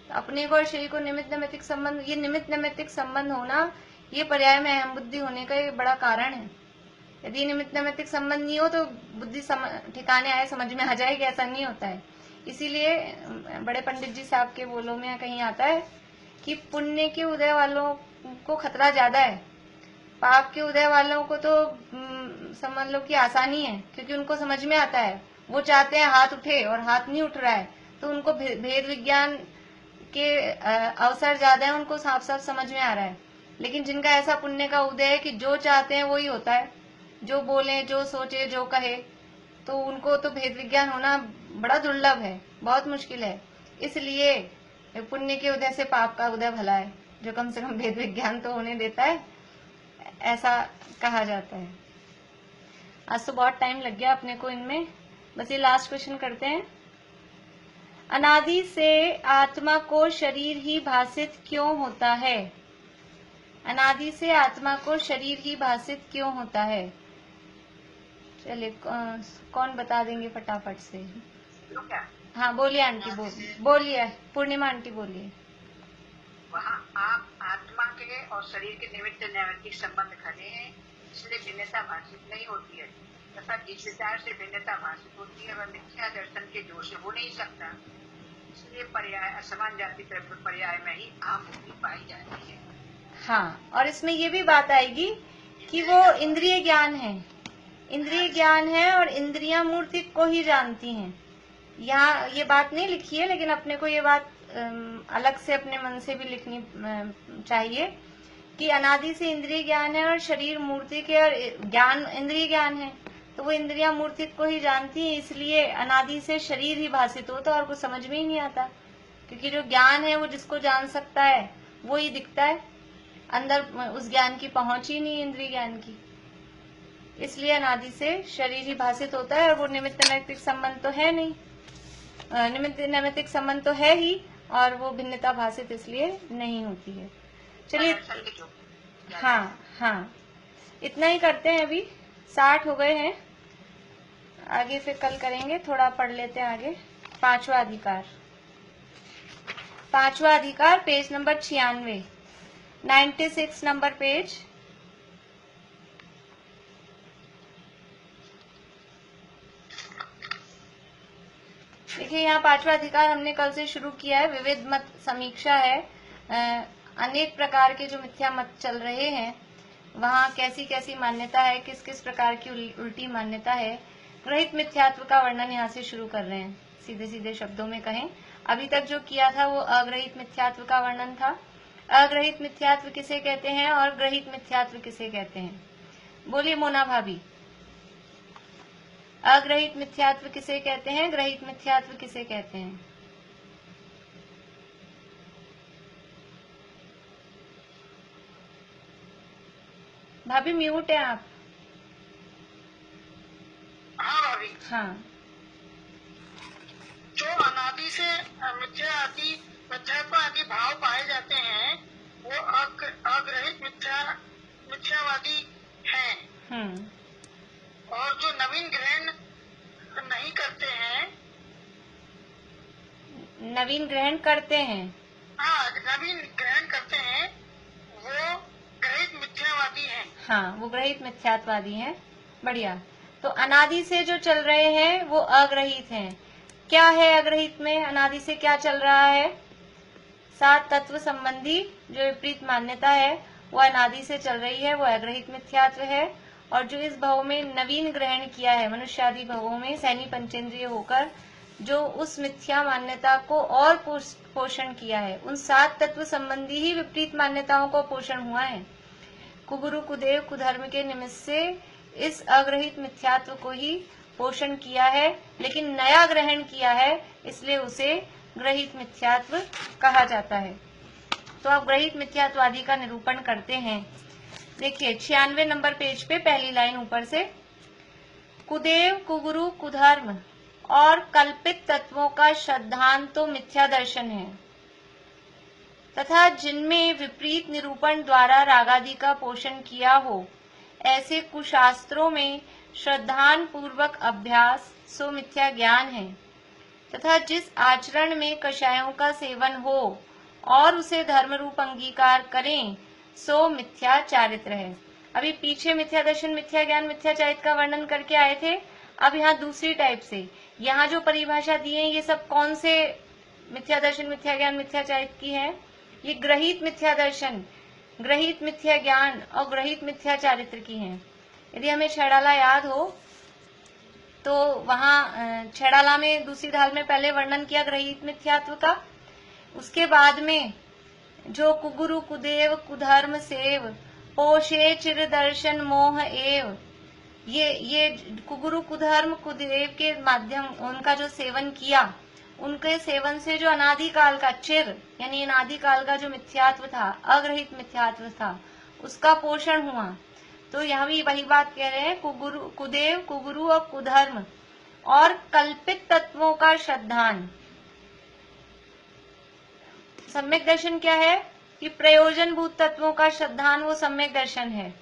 तो अपने को और शरीर को निमित्त नैमित्तिक संबंध, ये निमित्त नैमित्तिक संबंध होना, ये पर्याय में अहम बुद्धि होने का एक बड़ा कारण है। यदि निमित्त नैमित्तिक संबंध नहीं हो तो बुद्धि ठिकाने आए समझ में आ जाएगी, ऐसा नहीं होता है। इसीलिए बड़े पंडित जी साहब के बोलों में कहीं आता है कि पुण्य के उदय वालों को खतरा ज्यादा है, पाप के उदय वालों को तो समझ लो कि आसानी है, क्योंकि उनको समझ में आता है। वो चाहते हैं हाथ उठे और हाथ नहीं उठ रहा है, तो उनको भेद विज्ञान के अवसर ज्यादा है, उनको साफ साफ समझ में आ रहा है। लेकिन जिनका ऐसा पुण्य का उदय है कि जो चाहते हैं वही होता है, जो बोले, जो सोचे, जो कहे, तो उनको तो भेद विज्ञान होना बड़ा दुर्लभ है, बहुत मुश्किल है। इसलिए पुण्य के उदय से पाप का उदय भला है, जो कम से कम भेद विज्ञान तो होने देता है, ऐसा कहा जाता है। आज तो बहुत टाइम लग गया अपने को इनमें, बस ये लास्ट क्वेश्चन करते हैं। अनादि से आत्मा को शरीर ही भासित क्यों होता है? अनादि से आत्मा को शरीर ही भासित क्यों होता है? चलिए कौन बता देंगे फटाफट से? हाँ बोलिए आंटी, बोलिए पूर्णिमा आंटी बोलिए।
वहाँ आप आत्मा के और शरीर के निमित्त नैमित्तिक संबंध खड़े हैं, इसलिए भिन्नता भाषित नहीं होती है, तथा जिस विचार से भिन्नता भाषित होती है वह मिथ्या दर्शन के दोष से हो नहीं सकता, इसलिए पर्याय असमान जाति पर्याय में ही आप पाई जाती है।
हाँ, और इसमें ये भी बात आएगी कि वो इंद्रिय ज्ञान है, इंद्रिय ज्ञान है और इंद्रियां मूर्ति को ही जानती हैं। यहाँ ये बात नहीं लिखी है, लेकिन अपने को ये बात अलग से अपने मन से भी लिखनी चाहिए कि अनादि से इंद्रिय ज्ञान है और शरीर मूर्ति के और ज्ञान इंद्रिय ज्ञान है, तो वो इंद्रियां मूर्ति को ही जानती है, इसलिए अनादि से शरीर ही भाषित होता और कुछ समझ में ही नहीं आता, क्योंकि जो ज्ञान है वो जिसको जान सकता है वो ही दिखता है, अंदर उस ज्ञान की पहुंच ही नहीं इंद्रिय ज्ञान की, इसलिए अनादि से शरीर ही भाषित होता है। और वो निमित्त नैमित्तिक संबंध तो है नहीं, निमित्त नैमित्तिक संबंध तो है ही, और वो भिन्नता भाषित इसलिए नहीं होती है। चलिए हाँ, इतना ही करते हैं, अभी 60 हो गए हैं, आगे फिर कल करेंगे, थोड़ा पढ़ लेते हैं आगे। पांचवा अधिकार पेज नंबर 96, 96 नंबर पेज। देखिए यहाँ पांचवा अधिकार हमने कल से शुरू किया है, विविध मत समीक्षा है। अनेक प्रकार के जो मिथ्या मत चल रहे हैं वहाँ कैसी कैसी मान्यता है, किस किस प्रकार की उल्टी मान्यता है, ग्रहित मिथ्यात्व का वर्णन यहाँ से शुरू कर रहे हैं। सीधे सीधे शब्दों में कहें, अभी तक जो किया था वो अग्रहित मिथ्यात्व का वर्णन था। अग्रहित मिथ्यात्व किसे कहते हैं और ग्रहित मिथ्यात्व किसे कहते हैं? बोलिए मोना भाभी, अग्रहित मिथ्यात्व किसे कहते हैं, ग्रहित मिथ्यात्व किसे कहते हैं? भाभी म्यूट है आप।
हाँ भाभी।
हाँ,
जो अनादि से मिथ्यात्व आदि भाव पाए जाते हैं वो अग्रहित मिथ्यावादी हैं। और जो नवीन ग्रहण नहीं करते हैं,
नवीन ग्रहण करते हैं,
हाँ नवीन ग्रहण करते हैं, वो ग्रहित मिथ्यावादी हैं।
हाँ, वो ग्रहित मिथ्यात्वादी हैं। बढ़िया। तो अनादि से जो चल रहे हैं वो अग्रहित हैं। क्या है अग्रहित में? अनादि से क्या चल रहा है? 7 तत्व संबंधी जो विपरीत मान्यता है वो अनादि से चल रही है, वो अग्रहित मिथ्यात्व है। और जो इस भव में नवीन ग्रहण किया है, मनुष्यादि भवों में सैनी पंचेंद्रिय होकर जो उस मिथ्या मान्यता को और पोषण किया है, उन 7 तत्व संबंधी ही विपरीत मान्यताओं को पोषण हुआ है। कुगुरु कुदेव कुधर्म के निमित्त से इस अग्रहित मिथ्यात्व को ही पोषण किया है, लेकिन नया ग्रहण किया है, इसलिए उसे ग्रहित मिथ्यात्व कहा जाता है। तो अब ग्रहित मिथ्यात्वादी का निरूपण करते हैं। देखिए 96 नंबर पेज पे पहली लाइन ऊपर से, कुदेव कुगुरु कुधर्म और कल्पित तत्वों का श्रद्धांत तो मिथ्या दर्शन है तथा जिनमें विपरीत निरूपण द्वारा रागादि का पोषण किया हो, ऐसे कुशास्त्रों में श्रद्धान पूर्वक अभ्यास सो मिथ्या ज्ञान है तथा जिस आचरण में कषायों का सेवन हो और उसे धर्म रूप अंगीकार करें सो मिथ्या चारित्र है। अभी पीछे मिथ्या दर्शन, मिथ्या ज्ञान, मिथ्या चारित्र का वर्णन करके आए थे। अब यहाँ दूसरी टाइप से, यहाँ जो परिभाषा दी है ये सब कौन से मिथ्या दर्शन, मिथ्या ज्ञान, मिथ्याचारित्र की है? ये ग्रहित मिथ्या दर्शन, ग्रहित मिथ्या ज्ञान और ग्रहित मिथ्याचारित्र की है। यदि हमें छेड़ाला याद हो तो वहां छेड़ाला में दूसरी ढाल में पहले वर्णन किया ग्रहित मिथ्यात्व का, उसके बाद में जो कुगुरु कुदेव कुधर्म सेव पोषे चिर दर्शन मोह एव, ये कुगुरु कुधर्म कुदेव के माध्यम उनका जो सेवन किया, उनके सेवन से जो अनादिकाल का चिर यानी अनादिकाल का जो मिथ्यात्व था, अग्रहित मिथ्यात्व था, उसका पोषण हुआ। तो यहाँ भी वही बात कह रहे हैं, कुदेव कुगुरु और कुधर्म और कल्पित तत्वों का श्रद्धान। सम्यक दर्शन क्या है कि प्रयोजन भूत तत्वों का श्रद्धान वो सम्यक दर्शन है,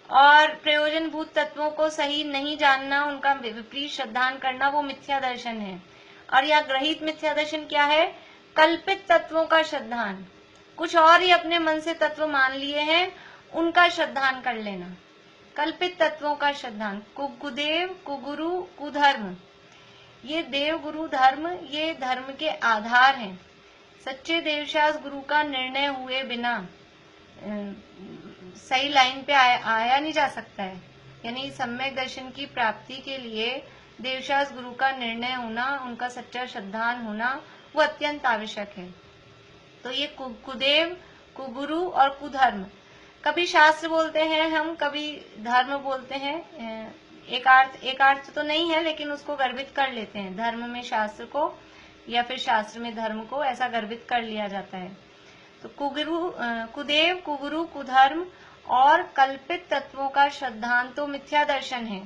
और प्रयोजन भूत तत्वों को सही नहीं जानना, उनका विपरीत श्रद्धान करना वो मिथ्या दर्शन है। और यह ग्रहित मिथ्या दर्शन क्या है? कल्पित तत्वों का श्रद्धान, कुछ और ही अपने मन से तत्व मान लिए हैं उनका श्रद्धान कर लेना, कल्पित तत्वों का श्रद्धान। कुदेव कुगुरु कुधर्म, ये देव गुरु धर्म ये धर्म के आधार हैं। सच्चे देवशास्त्र गुरु का निर्णय हुए बिना सही लाइन पे आया नहीं जा सकता है। यानी सम्यक दर्शन की प्राप्ति के लिए देवशास्त्र गुरु का निर्णय होना, उनका सच्चा श्रद्धान होना वो अत्यंत आवश्यक है। तो ये कुदेव कुगुरु और कुधर्म, कभी शास्त्र बोलते हैं हम, कभी धर्म बोलते हैं। एक अर्थ तो नहीं है लेकिन उसको गर्भित कर लेते हैं, धर्म में शास्त्र को या फिर शास्त्र में धर्म को, ऐसा गर्भित कर लिया जाता है। तो कुदेव कुगुरु कुधर्म और कल्पित तत्वों का श्रद्धान तो मिथ्या दर्शन है,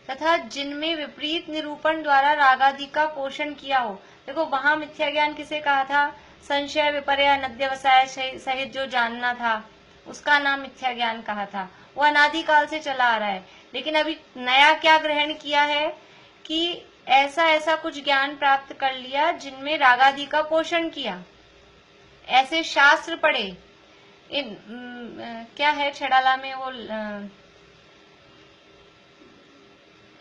तथा जिनमें विपरीत निरूपण द्वारा रागादि का पोषण किया हो। देखो वहां मिथ्या ज्ञान किसे कहा था? संशय विपर्य नद्यवसाय सहित जो जानना था उसका नाम मिथ्या ज्ञान कहा था। वो अनादिकाल से चला आ रहा है, लेकिन अभी नया क्या ग्रहण किया है कि ऐसा कुछ ज्ञान प्राप्त कर लिया जिनमें रागादि का पोषण किया, ऐसे शास्त्र पढ़े। क्या है छेड़ाला में वो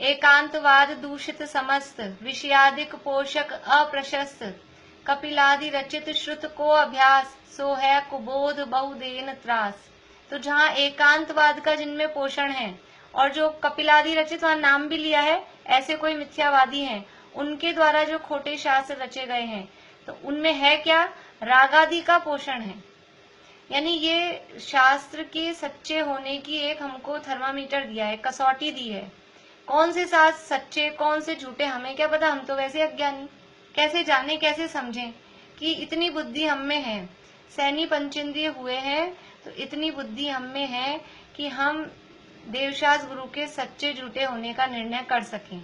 एकांतवाद दूषित समस्त विषयादिक पोषक अप्रशस्त कपिलादि रचित श्रुत को अभ्यास सो है कुबोध बहुदेन त्रास। तो जहाँ एकांतवाद का जिनमें पोषण है और जो कपिलादि रचित, वहां नाम भी लिया है, ऐसे कोई मिथ्यावादी हैं उनके द्वारा जो खोटे शास्त्र रचे गए हैं, तो उनमें है क्या? रागादि का पोषण है। यानी ये शास्त्र के सच्चे होने की एक हमको थर्मामीटर दिया है, कसौटी दी है। कौन से शास्त्र सच्चे कौन से झूठे हमें क्या पता, हम तो वैसे अज्ञानी, कैसे जाने कैसे समझें कि इतनी बुद्धि हम में है। सैनी पंचेंद्रिय हुए हैं तो इतनी बुद्धि हम में है कि हम देवशास्त्र गुरु के सच्चे झूठे होने का निर्णय कर सकें।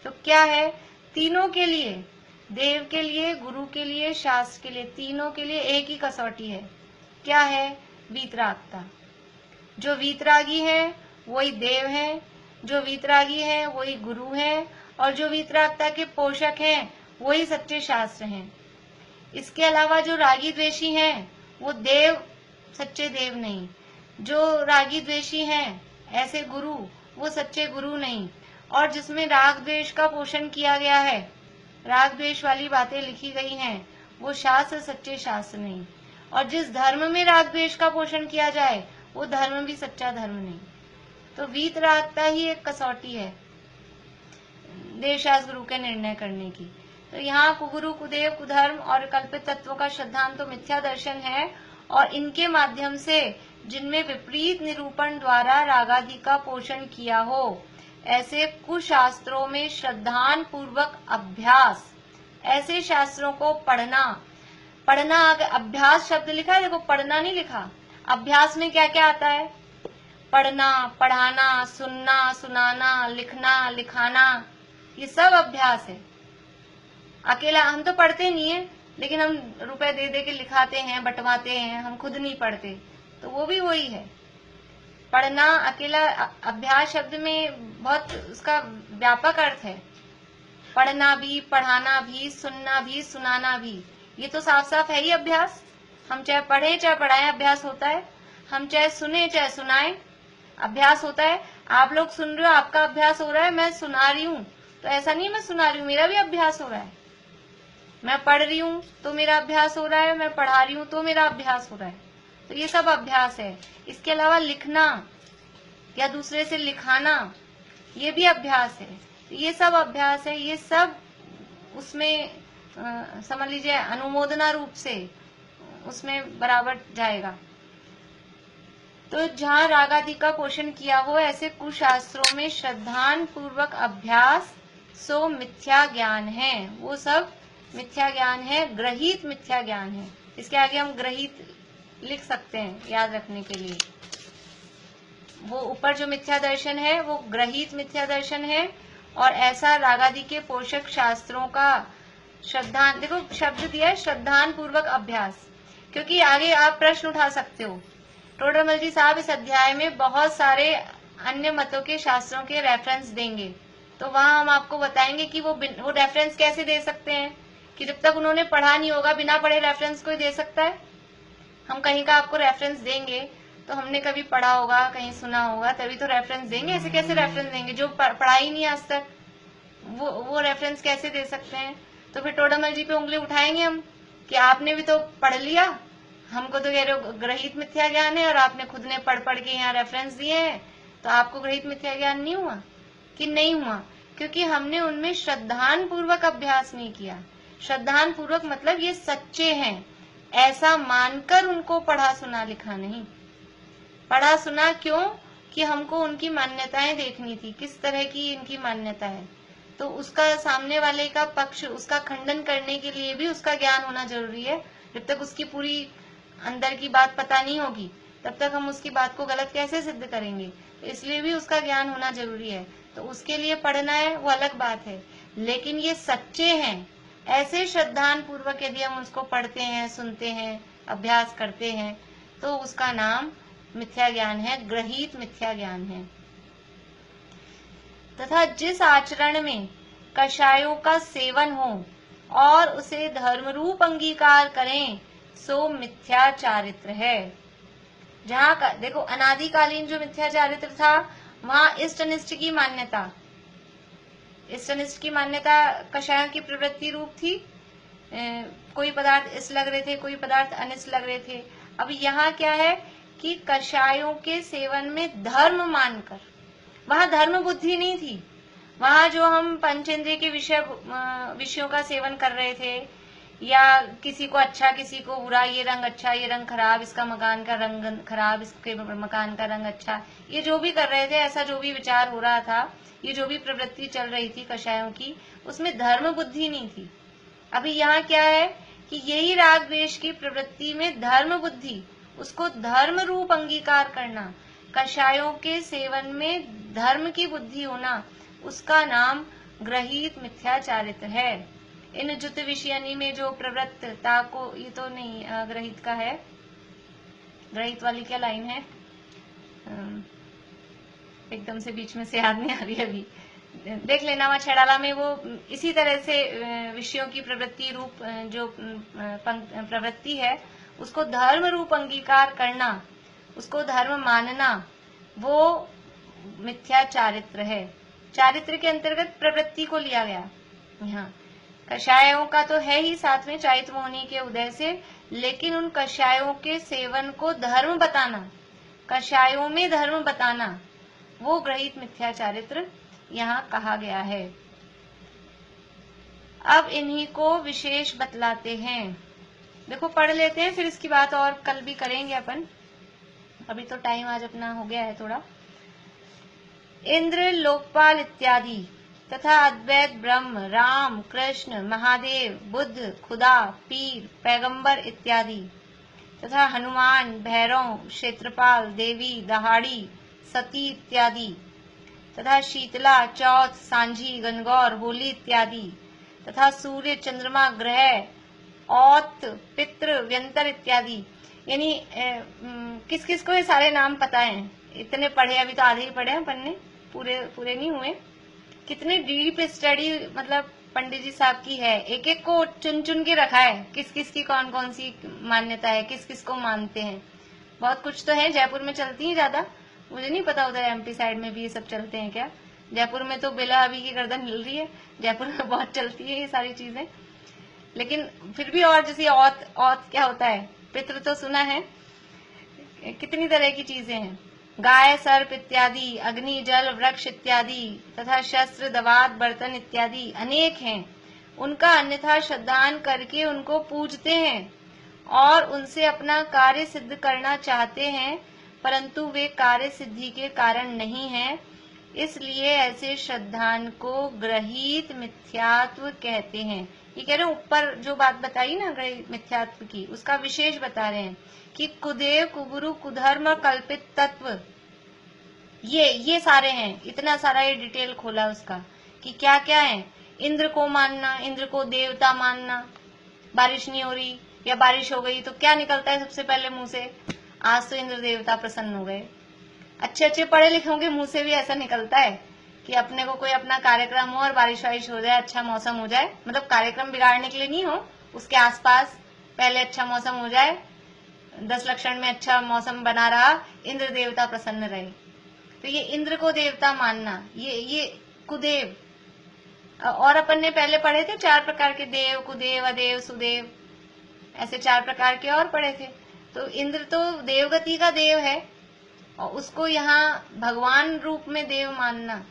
तो क्या है? तीनों के लिए, देव के लिए, गुरु के लिए, शास्त्र के लिए, तीनों के लिए एक ही कसौटी है। क्या है? वीतरागता। जो वीतरागी है वही देव है, जो वीतरागी है वही गुरु है, और जो वीतरागता के पोषक हैं वही सच्चे शास्त्र हैं। इसके अलावा जो रागी द्वेषी हैं वो देव, सच्चे देव नहीं। जो रागी द्वेषी हैं ऐसे गुरु, वो सच्चे गुरु नहीं। और जिसमें राग द्वेष का पोषण किया गया है, राग द्वेष वाली बातें लिखी गई हैं, वो शास्त्र सच्चे शास्त्र नहीं। और जिस धर्म में राग द्वेष का पोषण किया जाए वो धर्म भी सच्चा धर्म नहीं। तो वीतरागता ही एक कसौटी है देवशास्त्र गुरु के निर्णय करने की। तो यहाँ कुगुरु कुदेव कुधर्म और कल्पित तत्वों का श्रद्धान तो मिथ्या दर्शन है, और इनके माध्यम से जिनमें विपरीत निरूपण द्वारा रागादि का पोषण किया हो, ऐसे कुशास्त्रों में श्रद्धान पूर्वक अभ्यास, ऐसे शास्त्रों को पढ़ना। अभ्यास शब्द लिखा है, देखो पढ़ना नहीं लिखा। अभ्यास में क्या क्या आता है? पढ़ना, पढ़ाना, सुनना, सुनाना, लिखना, लिखाना, ये सब अभ्यास है। अकेला हम तो पढ़ते नहीं है, लेकिन हम रुपए दे दे के लिखाते हैं, बंटवाते हैं, हम खुद नहीं पढ़ते, तो वो भी वही है। पढ़ना अकेला, अभ्यास शब्द में बहुत उसका व्यापक अर्थ है। पढ़ना भी, पढ़ाना भी, सुनना भी, सुनाना भी, ये तो साफ साफ है ही अभ्यास। हम चाहे पढ़े चाहे पढ़ाएं, अभ्यास होता है। हम चाहे सुने चाहे सुनाएं, अभ्यास होता है। आप लोग सुन रहे हो, आपका अभ्यास हो रहा है, मैं सुना रही हूँ तो ऐसा नहीं मैं सुना रही हूँ, मेरा भी अभ्यास हो रहा है। मैं पढ़ रही हूँ तो मेरा अभ्यास हो रहा है, मैं पढ़ा रही हूँ तो मेरा अभ्यास हो रहा है। तो ये सब अभ्यास है। इसके अलावा लिखना या दूसरे से लिखाना, ये भी अभ्यास है। ये सब अभ्यास है, ये सब उसमें समझ लीजिए अनुमोदना रूप से उसमें बराबर जाएगा। तो जहाँ रागादि का पोषण किया हो ऐसे कुशास्त्रों में श्रद्धान पूर्वक अभ्यास सो मिथ्या ज्ञान है, वो सब मिथ्या ज्ञान है, ग्रहित मिथ्या ज्ञान है। इसके आगे हम ग्रहित लिख सकते हैं याद रखने के लिए। वो ऊपर जो मिथ्या दर्शन है वो ग्रहित मिथ्या दर्शन है, और ऐसा रागादि के पोषक शास्त्रों का श्रद्धान, देखो शब्द दिया है श्रद्धान पूर्वक अभ्यास, क्योंकि आगे आप प्रश्न उठा सकते हो। टोडरमल जी साहब इस अध्याय में बहुत सारे अन्य मतों के शास्त्रों के रेफरेंस देंगे, तो वहां हम आपको बताएंगे कि वो रेफरेंस कैसे दे सकते हैं, कि जब तक उन्होंने पढ़ा नहीं होगा बिना पढ़े रेफरेंस कोई दे सकता है। हम कहीं का आपको रेफरेंस देंगे तो हमने कभी पढ़ा होगा, कहीं सुना होगा, तभी तो रेफरेंस देंगे। ऐसे कैसे रेफरेंस देंगे, जो पढ़ा ही नहीं आज तक वो रेफरेंस कैसे दे सकते हैं। तो फिर टोडरमल जी पे उंगली उठाएंगे हम कि आपने भी तो पढ़ लिया, हमको तो कह रहे हो ग्रहित मिथ्या ज्ञान है, और आपने खुद ने पढ़ के यहाँ रेफरेंस दिए हैं, तो आपको ग्रहित मिथ्या ज्ञान नहीं हुआ कि नहीं हुआ, क्योंकि हमने उनमें श्रद्धान पूर्वक अभ्यास नहीं किया। श्रद्धान पूर्वक मतलब ये सच्चे हैं ऐसा मानकर उनको पढ़ा सुना लिखा नहीं। पढ़ा सुना क्यों, कि हमको उनकी मान्यताएं देखनी थी, किस तरह की इनकी मान्यता है, तो उसका सामने वाले का पक्ष, उसका खंडन करने के लिए भी उसका ज्ञान होना जरूरी है। जब तक उसकी पूरी अंदर की बात पता नहीं होगी तब तक हम उसकी बात को गलत कैसे सिद्ध करेंगे, तो इसलिए भी उसका ज्ञान होना जरूरी है। तो उसके लिए पढ़ना है वो अलग बात है, लेकिन ये सच्चे हैं ऐसे श्रद्धान पूर्वक यदि हम उसको पढ़ते हैं, सुनते हैं, अभ्यास करते हैं, तो उसका नाम मिथ्या ज्ञान है, ग्रहित मिथ्या ज्ञान है। तथा जिस आचरण में कषायों का सेवन हो और उसे धर्म रूप अंगीकार करें सो मिथ्या चारित्र है। जहाँ का देखो अनादिकालीन जो मिथ्या चारित्र था वहाँ इष्ट अनिष्ट की मान्यता, इष्ट अनिष्ट की मान्यता कषायों की प्रवृत्ति रूप थी। कोई पदार्थ इष्ट लग रहे थे, कोई पदार्थ अनिष्ट लग रहे थे। अब यहाँ क्या है कि कषायों के सेवन में धर्म मानकर, वहां धर्म बुद्धि नहीं थी। वहां जो हम पंचेंद्रिय के विषयों का सेवन कर रहे थे, या किसी को अच्छा किसी को बुरा, ये रंग अच्छा ये रंग खराब, इसका मकान का रंग खराब इसके मकान का रंग अच्छा, ये जो भी कर रहे थे, ऐसा जो भी विचार हो रहा था, ये जो भी प्रवृत्ति चल रही थी कषायों की, उसमें धर्म बुद्धि नहीं थी। अभी यहाँ क्या है कि यही राग द्वेष की प्रवृत्ति में धर्म बुद्धि, उसको धर्म रूप अंगीकार करना, कषायों के सेवन में धर्म की बुद्धि होना, उसका नाम ग्रहित मिथ्या चारित्र है। इन जुत विषयानी में जो प्रवृत्तता को, ये तो नहीं ग्रहित का है, ग्रहित वाली क्या लाइन है, एकदम से बीच में से याद नहीं आ रही, अभी देख लेना। वहाँ छेड़ाला में वो इसी तरह से विषयों की प्रवृत्ति रूप जो प्रवृत्ति है, उसको धर्म रूप अंगीकार करना, उसको धर्म मानना, वो मिथ्या चारित्र है। चारित्र के अंतर्गत प्रवृत्ति को लिया गया। यहाँ कषायों का तो है ही साथ में चारित्र मोहिनी के उदय से, लेकिन उन कषायों के सेवन को धर्म बताना, कषायों में धर्म बताना, वो ग्रहित मिथ्या चारित्र यहाँ कहा गया है। अब इन्हीं को विशेष बतलाते हैं। देखो पढ़ लेते हैं, फिर इसकी बात और कल भी करेंगे अपन, अभी तो टाइम आज अपना हो गया है थोड़ा। इंद्र, लोकपाल इत्यादि तथा अद्वैत ब्रह्म, राम, कृष्ण, महादेव, बुद्ध, खुदा, पीर, पैगंबर इत्यादि तथा हनुमान, भैरव, क्षेत्रपाल, देवी, दहाड़ी, सती इत्यादि तथा शीतला, चौथ, सांझी, गणगौर, होली इत्यादि तथा सूर्य, चंद्रमा, ग्रह, औत, पितृ, व्यंतर इत्यादि। यानी किस किस को ये सारे नाम पता हैं? इतने पढ़े, अभी तो आधे ही पढ़े हैं अपन ने, पूरे नहीं हुए। कितने डीप स्टडी मतलब पंडित जी साहब की है, एक एक को चुन चुन के रखा है, किस किस की कौन कौन सी मान्यता है, किस किस को मानते हैं। बहुत कुछ तो है, जयपुर में चलती है ज्यादा, मुझे नहीं पता उधर एमपी साइड में भी ये सब चलते हैं क्या। जयपुर में तो बेला अभी की गर्दन हिल रही है, जयपुर में बहुत चलती है ये सारी चीजें। लेकिन फिर भी और जैसे औत क्या होता है, पितृ तो सुना है, कितनी तरह की चीजें हैं। गाय, सर्प इत्यादि, अग्नि, जल, वृक्ष इत्यादि तथा शस्त्र, दवात, बर्तन इत्यादि अनेक हैं। उनका अन्यथा श्रद्धान करके उनको पूजते हैं और उनसे अपना कार्य सिद्ध करना चाहते हैं, परंतु वे कार्य सिद्धि के कारण नहीं हैं। इसलिए ऐसे श्रद्धान को ग्रहित मिथ्यात्व कहते हैं। ये कह रहे हैं, ऊपर जो बात बताई ना ग्रहित मिथ्यात्व की, उसका विशेष बता रहे हैं कि कुदेव, कुगुरु, कुधर्म, कल्पित तत्व, ये सारे हैं। इतना सारा ये डिटेल खोला उसका कि क्या क्या है। इंद्र को मानना, इंद्र को देवता मानना। बारिश नहीं हो रही या बारिश हो गई तो क्या निकलता है सबसे पहले मुंह से, आज तो इंद्र देवता प्रसन्न हो गए। अच्छे अच्छे पढ़े लिखों के मुंह से भी ऐसा निकलता है कि अपने को कोई अपना कार्यक्रम हो और बारिश वारिश हो जाए, अच्छा मौसम हो जाए, मतलब कार्यक्रम बिगाड़ने के लिए नहीं हो, उसके आसपास पहले अच्छा मौसम हो जाए, 10 लक्षण में अच्छा मौसम बना रहा, इंद्र देवता प्रसन्न रहे। तो ये इंद्र को देवता मानना, ये कुदेव। और अपन ने पहले पढ़े थे 4 प्रकार के देव, कुदेव, अदेव, सुदेव, ऐसे 4 प्रकार के और पढ़े थे। तो इंद्र तो देवगति का देव है और उसको यहाँ भगवान रूप में देव मानना,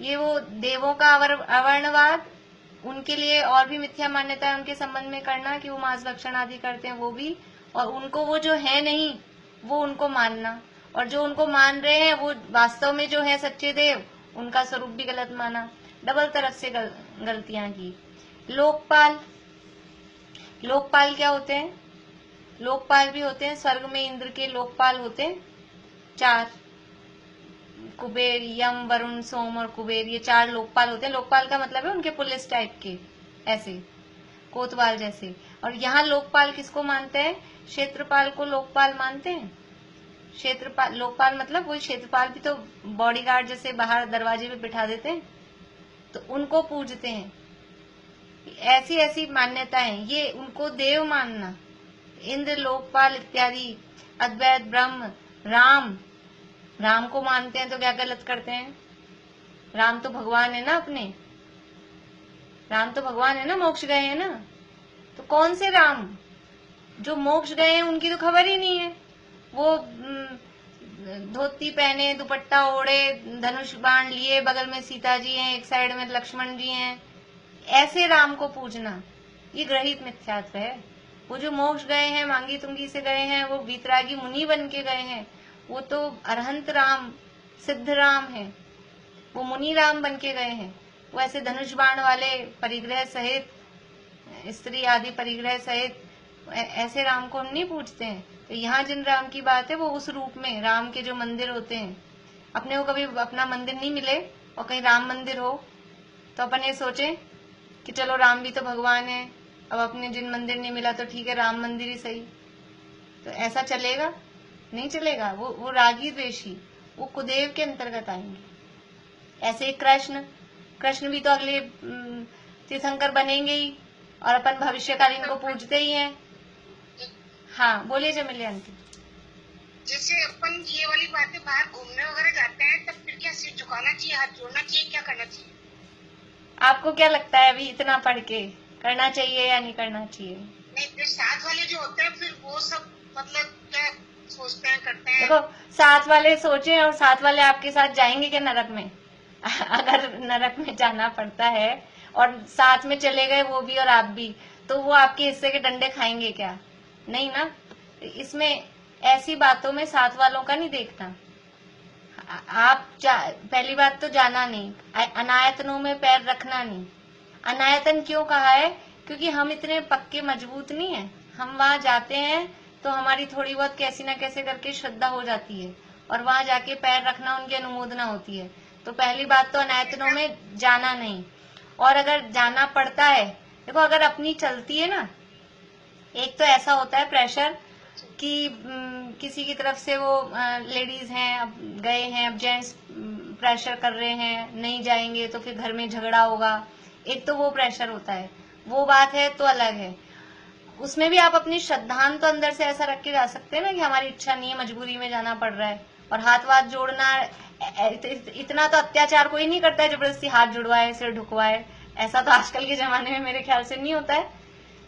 ये वो देवों का अवर्णवाद, उनके लिए और भी मिथ्या मान्यता है उनके संबंध में करना कि वो मांस भक्षण आदि करते हैं वो भी, और उनको वो जो है नहीं वो उनको मानना, और जो उनको मान रहे हैं वो वास्तव में जो है सच्चे देव, उनका स्वरूप भी गलत माना। डबल तरफ से गलतियां की। लोकपाल, लोकपाल क्या होते हैं? लोकपाल भी होते हैं, स्वर्ग में इंद्र के लोकपाल होते हैं 4, कुबेर, यम, वरुण, सोम और कुबेर, ये 4 लोकपाल होते हैं। लोकपाल का मतलब है उनके पुलिस टाइप के, ऐसे कोतवाल जैसे। और यहाँ लोकपाल किसको मानते हैं? क्षेत्रपाल को लोकपाल मानते हैं। क्षेत्रपाल, लोकपाल मतलब वही क्षेत्रपाल भी तो बॉडीगार्ड जैसे बाहर दरवाजे पे बिठा देते हैं, तो उनको पूजते हैं। ऐसी ऐसी मान्यता है, ये उनको देव मानना। इंद्र, लोकपाल इत्यादि, अद्वैत ब्रह्म, राम को मानते हैं तो क्या गलत करते हैं? राम तो भगवान है ना अपने, राम तो भगवान है ना, मोक्ष गए हैं ना। तो कौन से राम? जो मोक्ष गए हैं उनकी तो खबर ही नहीं है। वो धोती पहने, दुपट्टा ओढ़े, धनुष बाण लिए, बगल में सीता जी हैं, एक साइड में लक्ष्मण जी हैं, ऐसे राम को पूजना ये ग्रहित मिथ्यात्व है। वो जो मोक्ष गए हैं, मांगी तुंगी से गए हैं, वो वीतरागी मुनि बन के गए हैं, वो तो अरहंत राम, सिद्ध राम है, वो मुनि राम बन के गए हैं। वो ऐसे धनुष बाण वाले, परिग्रह सहित, स्त्री आदि परिग्रह सहित ऐसे राम को हम नहीं पूछते हैं। तो यहाँ जिन राम की बात है वो उस रूप में राम के जो मंदिर होते हैं, अपने को कभी अपना मंदिर नहीं मिले और कहीं राम मंदिर हो तो अपन ये सोचे कि चलो राम भी तो भगवान है, अब अपने जिन मंदिर नहीं मिला तो ठीक है राम मंदिर ही सही। तो ऐसा चलेगा? नहीं चलेगा। वो रागी द्वेषी, वो कुदेव के अंतर्गत आएंगे। ऐसे कृष्ण भी तो अगले तीर्थंकर बनेंगे ही, और अपन भविष्यकालीन को पूजते ही हैं। हाँ बोलिए जमीली आंटी।
जैसे अपन ये वाली बातें, बाहर घूमने वगैरह जाते हैं तब फिर क्या सिर झुकाना चाहिए, हाथ जोड़ना चाहिए, क्या करना चाहिए?
आपको क्या लगता है अभी इतना पढ़ के, करना चाहिए या नहीं करना चाहिए?
नहीं, फिर साथ वाले जो होते हैं फिर वो सब मतलब क्या सोचते हैं, करते हैं?
देखो, साथ वाले सोचे और साथ वाले आपके साथ जाएंगे क्या नरक में? अगर नरक में जाना पड़ता है और साथ में चले गए वो भी और आप भी, तो वो आपके हिस्से के डंडे खाएंगे क्या? नहीं ना। इसमें ऐसी बातों में साथ वालों का नहीं देखना। आप पहली बात तो जाना नहीं, अनायतनों में पैर रखना नहीं। अनायतन क्यों कहा है? क्योंकि हम इतने पक्के मजबूत नहीं है। हम वहां जाते हैं तो हमारी थोड़ी बहुत कैसी ना कैसे करके श्रद्धा हो जाती है और वहां जाके पैर रखना उनकी अनुमोदना होती है। तो पहली बात तो अनायतनों में जाना नहीं। और अगर जाना पड़ता है, देखो अगर अपनी चलती है ना, एक तो ऐसा होता है प्रेशर कि किसी की तरफ से वो लेडीज हैं, अब गए हैं, अब जेंट्स प्रेशर कर रहे हैं, नहीं जाएंगे तो फिर घर में झगड़ा होगा। एक तो वो प्रेशर होता है, वो बात है तो अलग है। उसमें भी आप अपनी श्रद्धान तो अंदर से ऐसा रख के जा सकते हैं ना कि हमारी इच्छा नहीं है, मजबूरी में जाना पड़ रहा है, और हाथ वाथ जोड़ना, इतना तो अत्याचार कोई नहीं करता है जबरदस्ती हाथ जुड़वाए, सिर ढुकवाए। ऐसा तो आजकल के जमाने में मेरे ख्याल से नहीं होता है।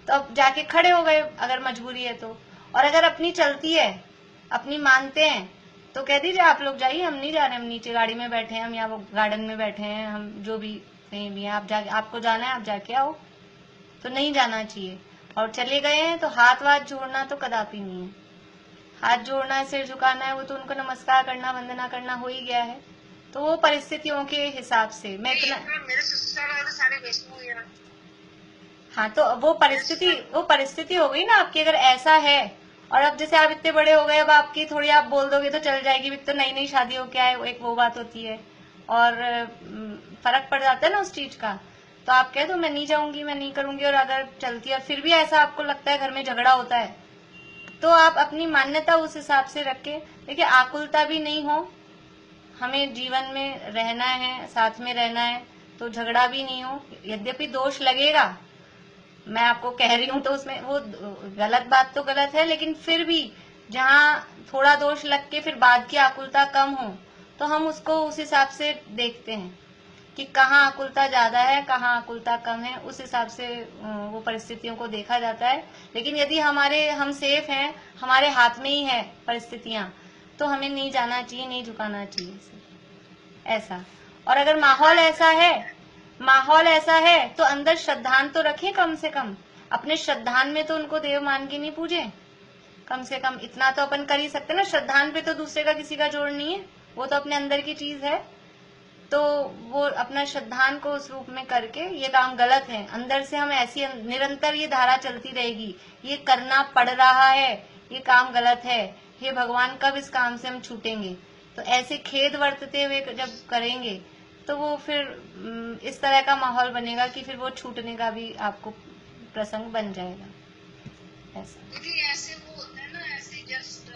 तो अब जाके खड़े हो गए अगर मजबूरी है तो। और अगर अपनी चलती है, अपनी मानते हैं, तो कह दीजिए आप लोग जाइए, हम नहीं जा रहे, हम नीचे गाड़ी में बैठे हैं, हम यहाँ वो गार्डन में बैठे हैं, हम जो भी कहीं भी हैं, आप जाके, आपको जाना है आप जाके आओ। तो नहीं जाना चाहिए। और चले गए हैं तो हाथ वाथ जोड़ना तो कदापि नहीं है। हाथ जोड़ना है, सिर झुकाना है, वो तो उनको नमस्कार करना, वंदना करना हो ही गया है। तो वो परिस्थितियों के हिसाब से मैं इतना,
मेरे ससुराल सारे वैष्णव ही हैं।
हाँ तो वो परिस्थिति हो गई ना आपकी। अगर ऐसा है, और अब जैसे आप इतने बड़े हो गए, अब आपकी थोड़ी आप बोल दोगे तो चल जाएगी, भी तो नई नई शादी हो क्या है, एक वो बात होती है और फर्क पड़ जाता है ना उस चीज का। तो आप कह दो मैं नहीं जाऊंगी, मैं नहीं करूंगी, और अगर चलती है और फिर भी ऐसा आपको लगता है घर में झगड़ा होता है, तो आप अपनी मान्यता उस हिसाब से रख के, देखिए आकुलता भी नहीं हो, हमें जीवन में रहना है, साथ में रहना है, तो झगड़ा भी नहीं हो। यद्यपि दोष लगेगा, मैं आपको कह रही हूँ तो उसमें वो गलत बात तो गलत है, लेकिन फिर भी जहाँ थोड़ा दोष लग के फिर बाद की आकुलता कम हो, तो हम उसको उस हिसाब से देखते हैं कि कहाँ आकुलता ज्यादा है, कहाँ आकुलता कम है, उस हिसाब से वो परिस्थितियों को देखा जाता है। लेकिन यदि हम सेफ हैं, हमारे हाथ में ही है परिस्थितियां, तो हमें नहीं जाना चाहिए, नहीं झुकाना चाहिए ऐसा। और अगर माहौल ऐसा है तो अंदर श्रद्धान तो रखें, कम से कम अपने श्रद्धान में तो उनको देव मान के नहीं पूजे। कम से कम इतना तो अपन कर ही सकते ना। श्रद्धान पे तो दूसरे का किसी का जोड़ नहीं है, वो तो अपने अंदर की चीज है। तो वो अपना श्रद्धान को उस रूप में करके, ये काम गलत है, अंदर से हम ऐसी निरंतर ये धारा चलती रहेगी, ये करना पड़ रहा है, ये काम गलत है, हे भगवान कब इस काम से हम छूटेंगे। तो ऐसे खेद वर्तते हुए जब करेंगे तो वो फिर इस तरह का माहौल बनेगा कि फिर वो छूटने का भी आपको प्रसंग बन जाएगा। ऐसा
क्योंकि ऐसे वो होता है ना, ऐसे जस्ट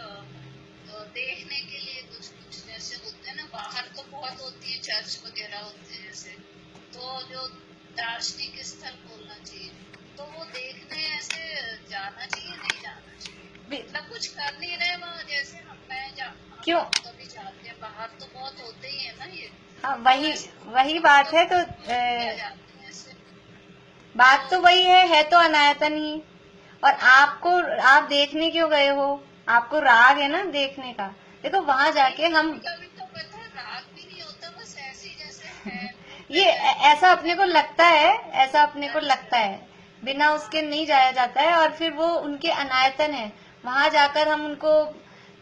देखने के लिए कुछ जैसे होते हैं ना, बाहर तो बहुत होती है, चर्च वगैरह होते हैं ऐसे, तो जो दार्शनिक स्थल बोलना चाहिए, तो वो देखने ऐसे जाना चाहिए, नहीं जाना चाहिए, मतलब कुछ कर नहीं रहे वहाँ, जैसे
क्यों
कभी जाते हैं बाहर तो बहुत होते ही है ना ये।
हाँ वही बात है। तो बात तो वही है तो अनायतन ही। और आप देखने क्यों गए हो, आपको राग है ना देखने का। देखो वहां जाके हम
कभी तो पता है राग भी नहीं होता, बस ऐसे जैसे है
ये ऐसा अपने को लगता है, बिना उसके नहीं जाया जाता है। और फिर वो उनके अनायतन है, वहां जाकर हम उनको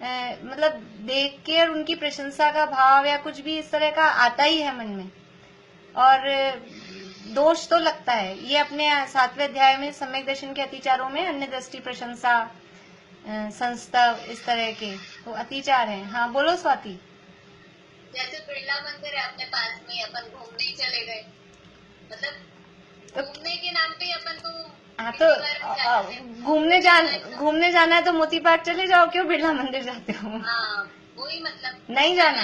मतलब देख के और उनकी प्रशंसा का भाव या कुछ भी इस तरह का आता ही है मन में। और दोष तो लगता है। ये अपने 7वें अध्याय में सम्यक दर्शन के अतिचारों में अन्य दृष्टि, प्रशंसा, संस्तव, इस तरह के तो अतिचार हैं। हाँ बोलो स्वाति।
जैसे बिरला मंदिर है अपने पास में, अपन घूमने चले गए, मतलब घूमने के नाम पे अपन को
हाँ तो घूमने जाना है तो मोती पार्क चले जाओ, क्यों बिरला मंदिर जाते हो।
वही मतलब
नहीं जाना।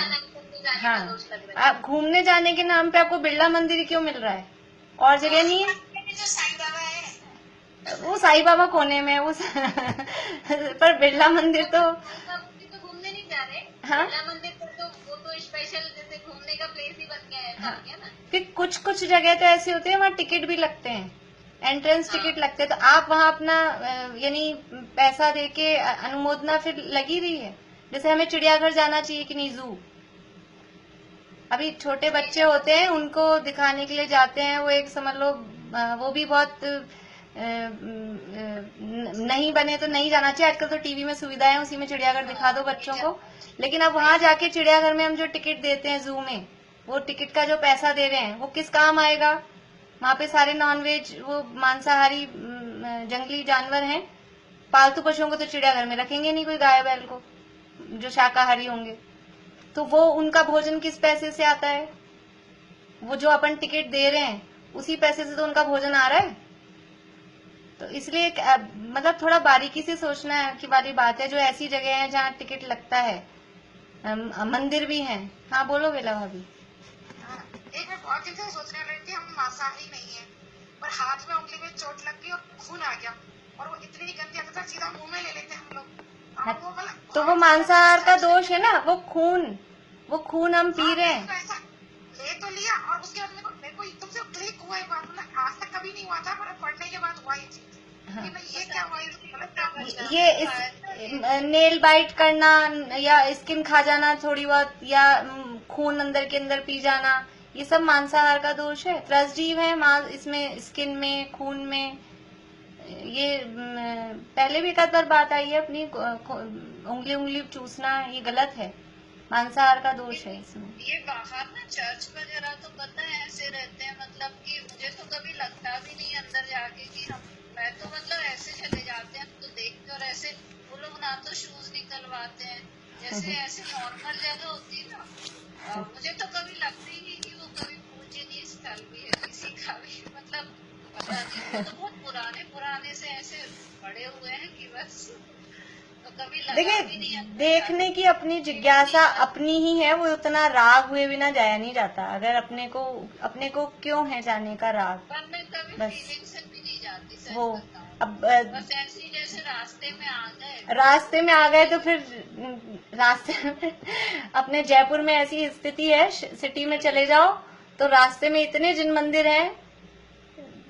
हाँ आप घूमने जाने के नाम पे आपको बिरला मंदिर क्यों मिल रहा है, और जगह नहीं है।
जो साईं बाबा है,
वो साईं बाबा कोने में उस पर बिरला मंदिर तो
घूमने नहीं जा रहे।
हाँ
बिरला मंदिर तो वो तो स्पेशल जैसे घूमने का प्लेस ही बन गया है।
हाँ।
ना
फिर कुछ जगह तो ऐसी होती है वहाँ टिकट भी लगते हैं, एंट्रेंस टिकट लगते हैं, तो आप वहाँ अपना यानी पैसा देके अनुमोदना फिर लगी रही है। जैसे हमें चिड़ियाघर जाना चाहिए कि नहीं, जू। अभी छोटे बच्चे होते हैं उनको दिखाने के लिए जाते हैं, वो एक समझ लो वो भी बहुत नहीं बने तो नहीं जाना चाहिए। आजकल तो टीवी में सुविधाएं, उसी में चिड़ियाघर दिखा दो बच्चों को। लेकिन अब वहां जाके चिड़ियाघर में हम जो टिकट देते हैं जू में, वो टिकट का जो पैसा दे रहे हैं वो किस काम आएगा। वहां पे सारे नॉनवेज, वो मांसाहारी जंगली जानवर हैं। पालतू पशुओं को तो चिड़ियाघर में रखेंगे नहीं, कोई गाय बैल को जो शाकाहारी होंगे। तो वो उनका भोजन किस पैसे से आता है, वो जो अपन टिकट दे रहे हैं उसी पैसे से तो उनका भोजन आ रहा है। तो इसलिए मतलब थोड़ा बारीकी से सोचना है कि वाली बात है। जो ऐसी जगह है जहाँ टिकट लगता है, मंदिर भी हैं। हाँ बोलो बेला भाभी।
एक मैं बहुत दिन से सोचने लगी थी, हम मांसाहारी नहीं है, पर हाथ में उंगली में चोट लग गई और खून आ गया, और वो इतनी गंदी आदत है, सीधा मुंह में ले लेते हम लोग। और वो मतलब
तो वो मांसाहार का दोष है ना, वो खून हम पी रहे हैं।
ऐसा ले तो लिया और उसके बाद मेरे को एकदम से क्लिक हुआ ये बात, मतलब आज तक कभी नहीं हुआ था, पर पढ़ने के बाद हुआ ये चीज कि भाई ये क्या हुआ, ये गलत काम है।
ये इस नेल बाइट करना या स्किन खा जाना थोड़ी बहुत, या खून अंदर के अंदर पी जाना, ये सब मांसाहार का दोष है। त्रसजीव है मांस इसमें, स्किन में, खून में। ये पहले भी एक बार बात आई है अपनी, उंगली चूसना ये गलत है, मांसाहार का दोष है इसमें।
ये बाहर ना चर्च वगैरह तो पता है ऐसे रहते हैं, मतलब कि मुझे तो कभी लगता भी नहीं अंदर जाके कि मैं तो मतलब ऐसे चले जाते हैं तो देख कर ऐसे, वो लोग ना तो शूज निकलवाते हैं, जैसे ऐसे नॉर्मल जगह होती है ना। मुझे तो कभी लगता ही नहीं कि वो कभी पूजनीय स्थल भी है किसी का भी, मतलब पता नहीं, वो तो बहुत पुराने से ऐसे पड़े हुए हैं कि बस, तो कभी लगा भी नहीं
देखिए,
अंदर
देखने की अपनी जिज्ञासा अपनी ही है, वो उतना राग हुए बिना जाया नहीं जाता। अगर अपने को क्यों है जाने का राग,
पर मैं कभी
बस
फीलिंग से भी नहीं जाती, सच
वो
बताऊं।
अब
बस ऐसे ही जैसे रास्ते में आ गए
तो फिर रास्ते में अपने जयपुर में ऐसी स्थिति है, सिटी में चले जाओ तो रास्ते में इतने जिन मंदिर हैं,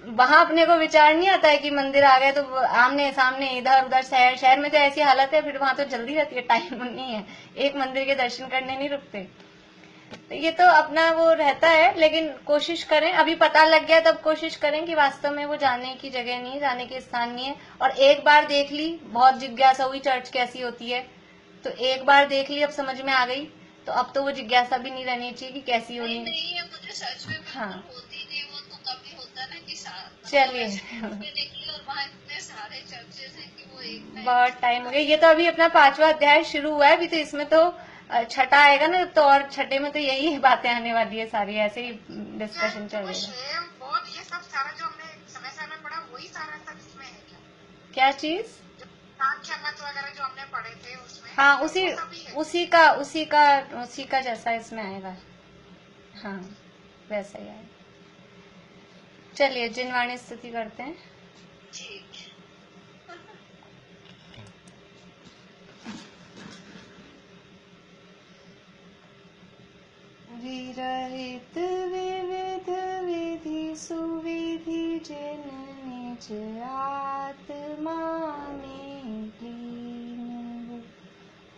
वहां अपने को विचार नहीं आता है कि मंदिर आ गए तो आमने सामने इधर उधर। शहर में तो ऐसी हालत है, फिर वहां तो जल्दी रहती है, टाइम नहीं है, एक मंदिर के दर्शन करने नहीं रुकते। तो ये तो अपना वो रहता है, लेकिन कोशिश करें, अभी पता लग गया तब कोशिश करें कि वास्तव में वो जाने की जगह नहीं है, जाने के स्थान नहीं है। और एक बार देख ली, बहुत जिज्ञासा हुई चर्च कैसी होती है, तो एक बार देख ली, अब समझ में आ गई, तो अब तो वो जिज्ञासा भी नहीं रहनी चाहिए कि कैसी होनी।
नहीं है, मुझे सच में बिल्कुल
हाँ,
होती नहीं। वो तो कभी होता ना कि
चलिए
निकली और वहाँ इतने सारे चर्चेस हैं कि वो एक
बहुत टाइम हो गया। ये तो अभी अपना 5वां अध्याय शुरू हुआ है, अभी तो इसमें तो छठा आएगा ना, तो और छठे में तो यही बातें आने वाली है सारी, ऐसे ही डिस्कशन चलेगा।
शेम बोध ये सब सारा जो हमने समय में पढ़ा वही सारा सब इसमें है
क्या चीज?
सांख्य मत वगैरह जो हमने पढ़े थे उसमें।
हाँ, उसी का जैसा इसमें आएगा। हाँ, वैसा ही आएगा। चलिए जिनवाणी स्तुति करते हैं। विरहित विविध विधि सुविधि जिन निज आत्मा में लीन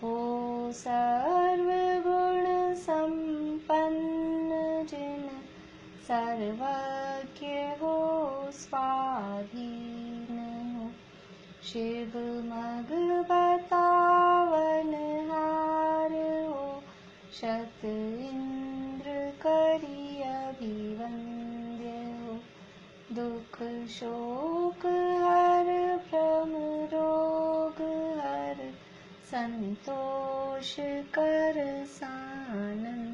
हो सर्वगुण संपन्न जिन सर्वज्ञ हो स्वाधीन हो शिव मग बतावन हार हो शत इंद्र करी अभिवंद्य हो दुख शोक हर भ्रम रोग हर संतोष कर सानंद